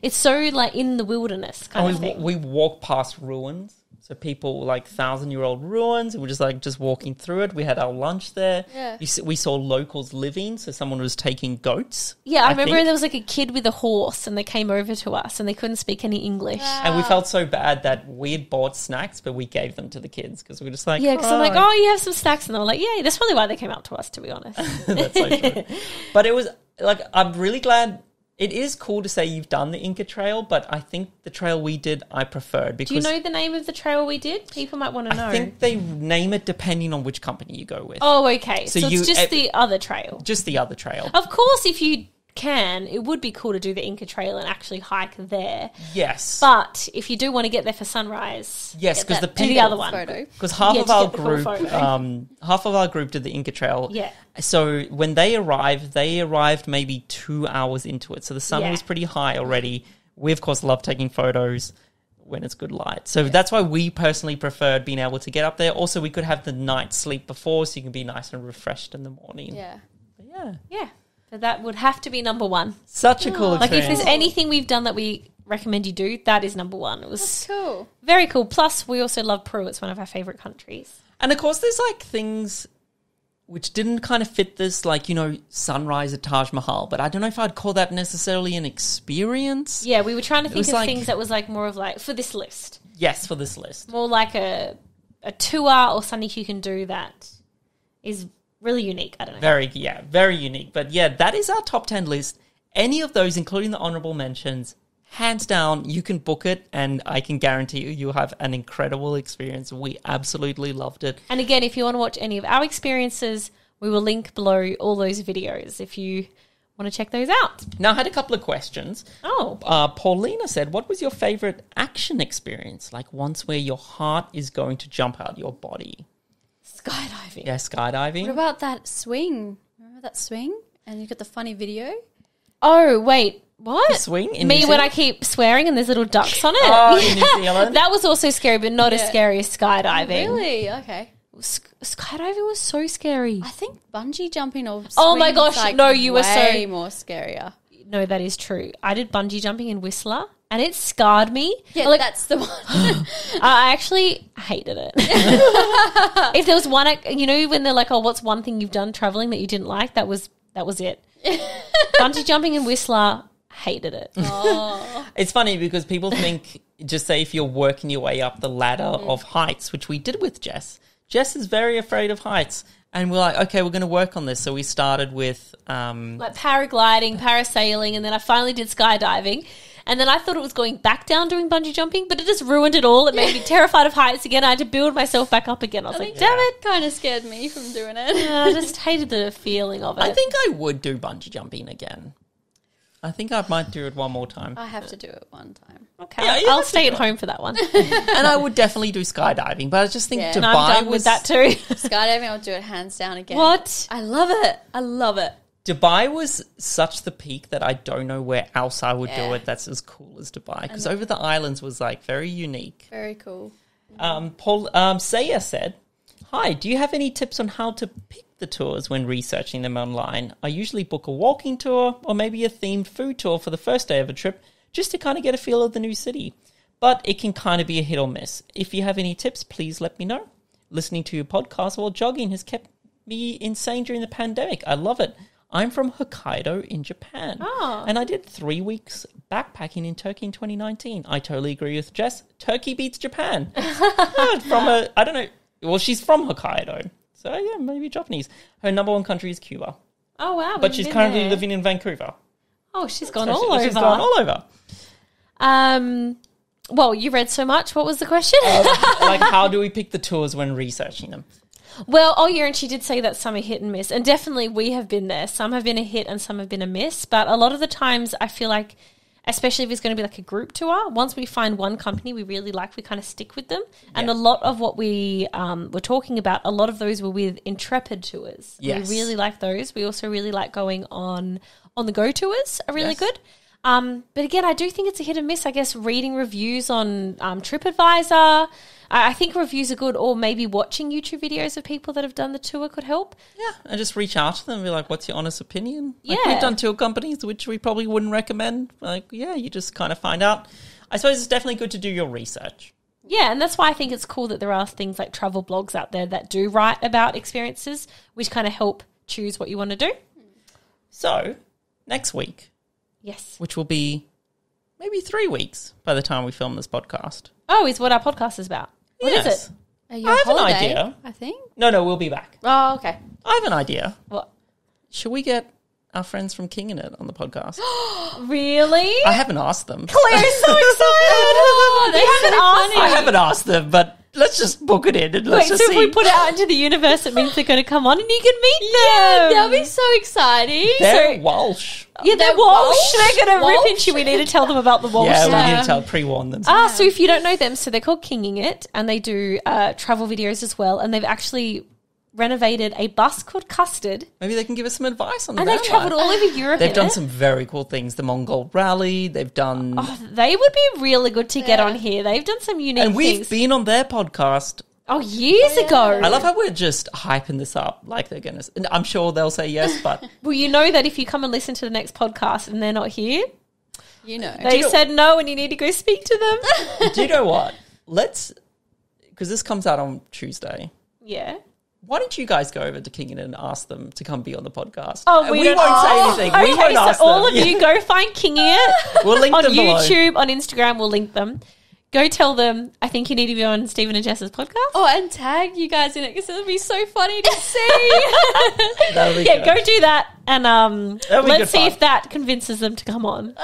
it's so like in the wilderness kind of thing.
We walk past ruins. So people like 1,000-year-old ruins, and we're just walking through it. We had our lunch there.
Yeah.
We saw locals living, so someone was taking goats.
Yeah, I remember
think.
there was like a kid with a horse and they came over to us and they couldn't speak any English.
And we felt so bad that we had bought snacks, but we gave them to the kids because we were just like,
Yeah, because I'm like, oh, you have some snacks. And they were like, yeah, that's probably why they came up to us, to be honest.
That's so true. But it was like, I'm really glad. It is cool to say you've done the Inca Trail, but I think the trail we did, I preferred because
Do you know the name of the trail we did? People might want to know.
I think they name it depending on which company you go with.
Oh, okay. So
you-
it's just the other trail.
Just the other trail.
Of course, if you can, it would be cool to do the Inca Trail and actually hike there.
Yes.
But if you do want to get there for sunrise,
Yes, because the
do the
people,
other one.
Photo.
because half
Yeah,
of
to
our
get the cool
group,
photo.
half of our group did the Inca Trail.
Yeah.
So when they arrived maybe 2 hours into it. So the sun
Yeah.
was pretty high already. We of course love taking photos when it's good light. So that's why we personally preferred being able to get up there. Also, we could have the night sleep before, so you can be nice and refreshed in the morning.
Yeah.
But yeah,
Yeah. So that would have to be number one.
such a cool
Like if
experience.
there's anything we've done that we recommend you do, that is number one. It was
Cool.
very cool. Plus, we also love Peru. It's one of our favorite countries.
And of course, there's like things which didn't kind of fit this, like, you know, sunrise at Taj Mahal. But I don't know if I'd call that necessarily an experience.
Yeah, we were trying to think
was
of
like-
things that was like more of like, for this list,
Yes, for this list.
more like a tour or something you can do that is really unique. I don't know.
Very unique. But yeah, that is our top 10 list. Any of those, including the honorable mentions, hands down, you can book it, and I can guarantee you'll have an incredible experience. We absolutely loved it.
And again, if you want to watch any of our experiences, we will link below all those videos if you want to check those out.
Now, I had a couple of questions.
Oh,
Paulina said, what was your favorite action experience? Like once where your heart is going to jump out your body?
skydiving.
Yeah, skydiving.
What about that swing? Remember that swing? And you got the funny video?
Oh, wait. What?
The swing in
Me
New
when
Zealand?
I keep swearing and there's little ducks on it.
Oh, in New Zealand?
That was also scary, but not as
Yeah.
scary as skydiving.
Really? Okay.
Skydiving was so scary.
I think bungee jumping or
Oh my
swing's,
gosh,
like,
no, you were so-
way more scarier.
No, that is true. I did bungee jumping in Whistler and it scarred me.
Yeah,
Like,
that's the one.
I actually hated it. If there was one, you know, when they're like, "Oh, what's one thing you've done traveling that you didn't like?" That was it. Bungee jumping in Whistler, hated it.
It's funny because people think, just say if you're working your way up the ladder of heights, which we did with Jess. Jess is very afraid of heights. And we're like, okay, we're going to work on this. So we started with...
Like paragliding, parasailing, and then I finally did skydiving. And then I thought it was going back down doing bungee jumping, but it just ruined it all. It made me terrified of heights again. I had to build myself back up again. I was like, damn it.
Kind of scared me from doing it.
I just hated the feeling of it.
I think I would do bungee jumping again. I think I might do it one more time.
I have to do it one time.
okay,
Yeah, you
I'll
have to
stay
do
at home for that one.
And I would definitely do skydiving. But I just think
Yeah.
And I'm
Dubai
done
was...
with that too.
Skydiving, I'll do it hands down again.
What?
I love it. I love it.
Dubai was such the peak that I don't know where else I would do
Yeah.
it that's as cool as Dubai. Because over the islands was like very unique.
Very cool.
Saya said, "Hi, do you have any tips on how to pick the tours when researching them online? I usually book a walking tour or maybe a themed food tour for the first day of a trip just to kind of get a feel of the new city. But it can kind of be a hit or miss. If you have any tips, please let me know. Listening to your podcast while jogging has kept me insane during the pandemic. I love it. I'm from Hokkaido in Japan.
Oh.
And I did 3 weeks backpacking in Turkey in 2019. I totally agree with Jess. Turkey beats Japan. I don't know. Well, she's from Hokkaido. So, yeah, maybe Japanese. Her number one country is Cuba.
Oh, wow.
But
we've
she's
been
currently
there.
living in Vancouver.
Oh, she's gone
So
all over.
She's gone all over.
Well, you read so much. What was the question?
Like, how do we pick the tours when researching them?
Well, oh yeah, and she did say that some are hit and miss. And definitely we have been there. Some have been a hit and some have been a miss. But a lot of the times I feel like, especially if it's going to be like a group tour, once we find one company we really like, we kind of stick with them. And
Yeah.
a lot of what we were talking about, a lot of those were with Intrepid tours.
Yes.
We really like those. We also really like going on the go tours are really
Yes.
good. But again, I do think it's a hit and miss. I guess reading reviews on TripAdvisor, I think reviews are good, or maybe watching YouTube videos of people that have done the tour could help.
Yeah, and just reach out to them and be like, what's your honest opinion? Like,
Yeah.
we've done tour companies, which we probably wouldn't recommend. Like, yeah, you just kind of find out. I suppose it's definitely good to do your research.
Yeah, and that's why I think it's cool that there are things like travel blogs out there that do write about experiences, which kind of help choose what you want to do.
So, next week,
Yes.
which will be maybe 3 weeks by the time we film this podcast.
Oh, is what our podcast is about. What is
Yes.
it?
Are you
I
on
have an
holiday,
idea.
I think.
No, we'll be back.
Oh, okay.
I have an idea.
What?
Should we get our friends from Kinging It on the podcast?
Really?
I haven't asked them.
Claire's so excited. You haven't asked
I
me.
haven't asked them, but let's just book it in and let's
Wait,
just
so if
see.
we put it out into the universe, it means they're going to come on and you can meet
Yeah,
them.
that'll be so exciting.
They're Welsh.
Yeah, they're
They're
Walsh.
Walsh?
They're going to rip
Walsh?
into you. We need to tell them about the Walsh
Yeah,
stuff.
we need to tell, pre-warn them.
So if you don't know them, so they're called Kinging It, and they do travel videos as well, and they've actually renovated a bus called Custard,
Maybe they can give us some advice on the
and they've
van
travelled
life.
all over Europe.
They've
in
done
it.
some very cool things. The Mongol Rally, they've done...
Oh, they would be really good to get
Yeah.
on here. They've done some unique
and we've
things.
been on their podcast.
Years ago.
I love how we're just hyping this up like they're going to... And I'm sure they'll say yes, but...
Well, you know that if you come and listen to the next podcast and they're not here,
You know.
they
you know-
said no and you need to go speak to them.
Do you know what? Let's... Because this comes out on Tuesday.
Yeah.
Why don't you guys go over to King and ask them to come be on the podcast?
Oh,
And
we
we
don't-
won't say anything.
Okay,
we won't ask
so all
them.
of you go find Kinging It
We'll link
on
them below.
YouTube, on Instagram. We'll link them. Go tell them, I think you need to be on Stephen and Jess's podcast.
Oh, and tag you guys in it because it'll be so funny to see.
That'll be
Yeah,
good.
go do that, and
That'll be good
let's see
fun.
if that convinces them to come on.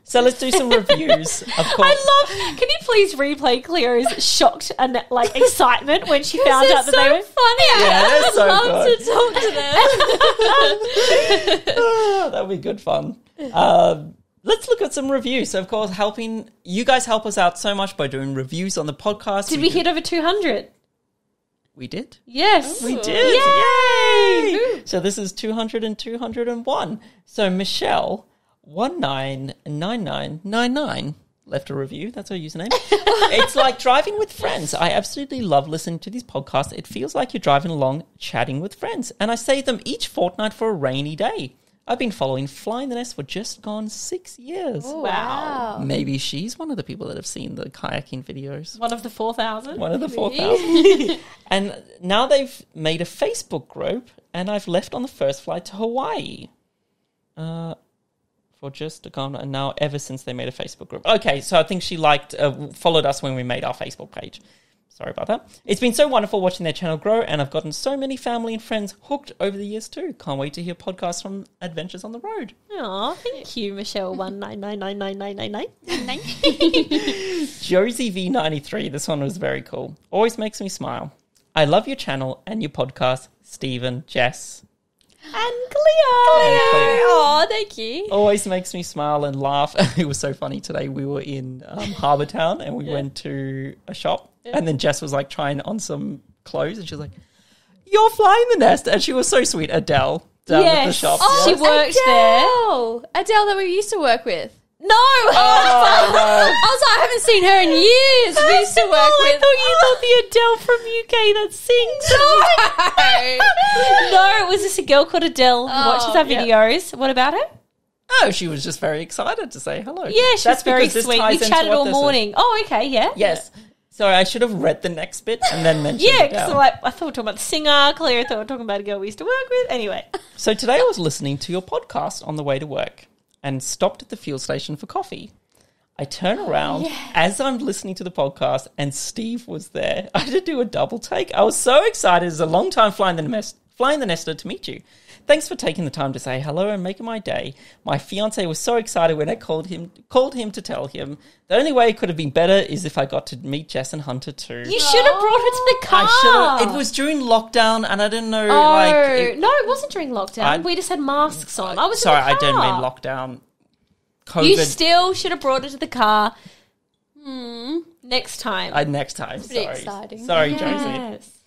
So let's do some reviews, of course.
I love. Can you please replay Cleo's shocked and like excitement when she found
They're
out that
so
they were
funny.
Yeah, they're so
I love
good.
to talk to them.
That'll be good fun. Let's look at some reviews. So, of course, helping you guys help us out so much by doing reviews on the podcast.
Did we hit over 200?
We did.
Yes,
We did.
Yay!
Yay! So this is 200 and 201. So Michelle 199999 left a review. That's her username. It's like driving with friends. I absolutely love listening to these podcasts. It feels like you're driving along, chatting with friends. And I save them each fortnight for a rainy day. I've been following Fly in the Nest for just gone 6 years.
Wow.
Maybe she's one of the people that have seen the kayaking videos.
One of the 4,000.
One of the 4,000. And now they've made a Facebook group, and I've left on the first flight to Hawaii. For just gone, and now ever since they made a Facebook group. Okay, so I think she followed us when we made our Facebook page. Sorry about that. It's been so wonderful watching their channel grow, and I've gotten so many family and friends hooked over the years too. Can't wait to hear podcasts from Adventures on the Road.
Oh, thank you, Michelle. 1999999.
Josie V93, this one was very cool. Always makes me smile. I love your channel and your podcast, Stephen, Jess.
And Cleo.
Oh, thank you.
Always makes me smile and laugh. It was so funny today. We were in Harbour Town and we went to a shop, and then Jess was like trying on some clothes, and she was like, "You're Flying the Nest," and she was so sweet. Adele down at the
Yes.
shop.
Oh, she worked there.
Adele that we used to work with.
No.
Oh, no.
I was like, I haven't seen her in years. We used to work
I
with.
thought you thought the Adele from UK that sings. No, it was just a girl called Adele who watches our
yeah.
videos. What about her?
Oh, she was just very excited to say hello.
Yeah, she's
That's
very
because this
sweet.
ties
We
into
chatted
what
all
this is.
morning. Oh, okay, yeah.
Yes. Sorry, I should have read the next bit and then mentioned
Yeah,
Adele.
because I thought we were talking about the singer. Claire thought we were talking about a girl we used to work with. Anyway.
So today I was listening to your podcast on the way to work and stopped at the fuel station for coffee. I turn around as I'm listening to the podcast and Steve was there. I had to do a double take. I was so excited. It's a long time flying the nester to meet you. Thanks for taking the time to say hello and making my day. My fiance was so excited when I called him to tell him. The only way it could have been better is if I got to meet Jess and Hunter too.
You should have brought her to the car.
I should have. It was during lockdown and I didn't know
Oh,
it
no, it wasn't during lockdown. We just had masks on. I was
Sorry,
in the
I didn't mean
car.
lockdown. COVID.
You still should have brought her to the car. Next time.
Next time.
Pretty
Sorry.
exciting.
Sorry, Josie.
Yes.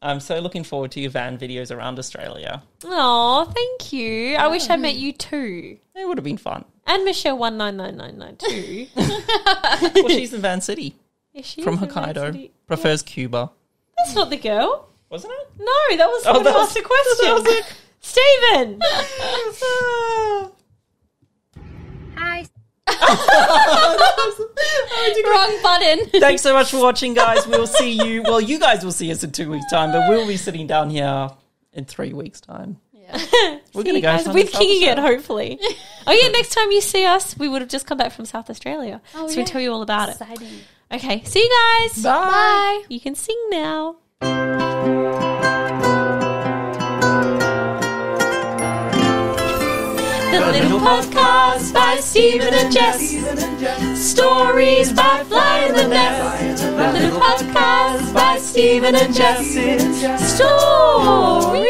I'm so looking forward to your van videos around Australia.
Oh, thank you. I wish I met you too.
It would have been fun.
And Michelle 199992.
Well, she's in Van City
Yeah, she
from
is in Van
Hokkaido.
City.
Prefers Cuba.
That's not the girl.
Wasn't it?
No, that was
Oh,
someone
that
who
was-
asked a question.
that was it.
Stephen.
Hi.
Wrong button.
Thanks so much for watching, guys. We'll see you. Well, you guys will see us in 2 weeks' time, but we'll be sitting down here in 3 weeks' time.
Yeah.
We're going to go
guys
something
with
South
King again,
Australia.
hopefully. Oh yeah, next time you see us, we would have just come back from South Australia,
Oh,
so
yeah.
we tell you all about it.
Exciting.
Okay, see you guys.
Bye.
Bye. You can sing now. The Little Podcast by Stephen and Jess. Stories by Fly in the Nest. The Little Podcast by Stephen and Jess. Stories.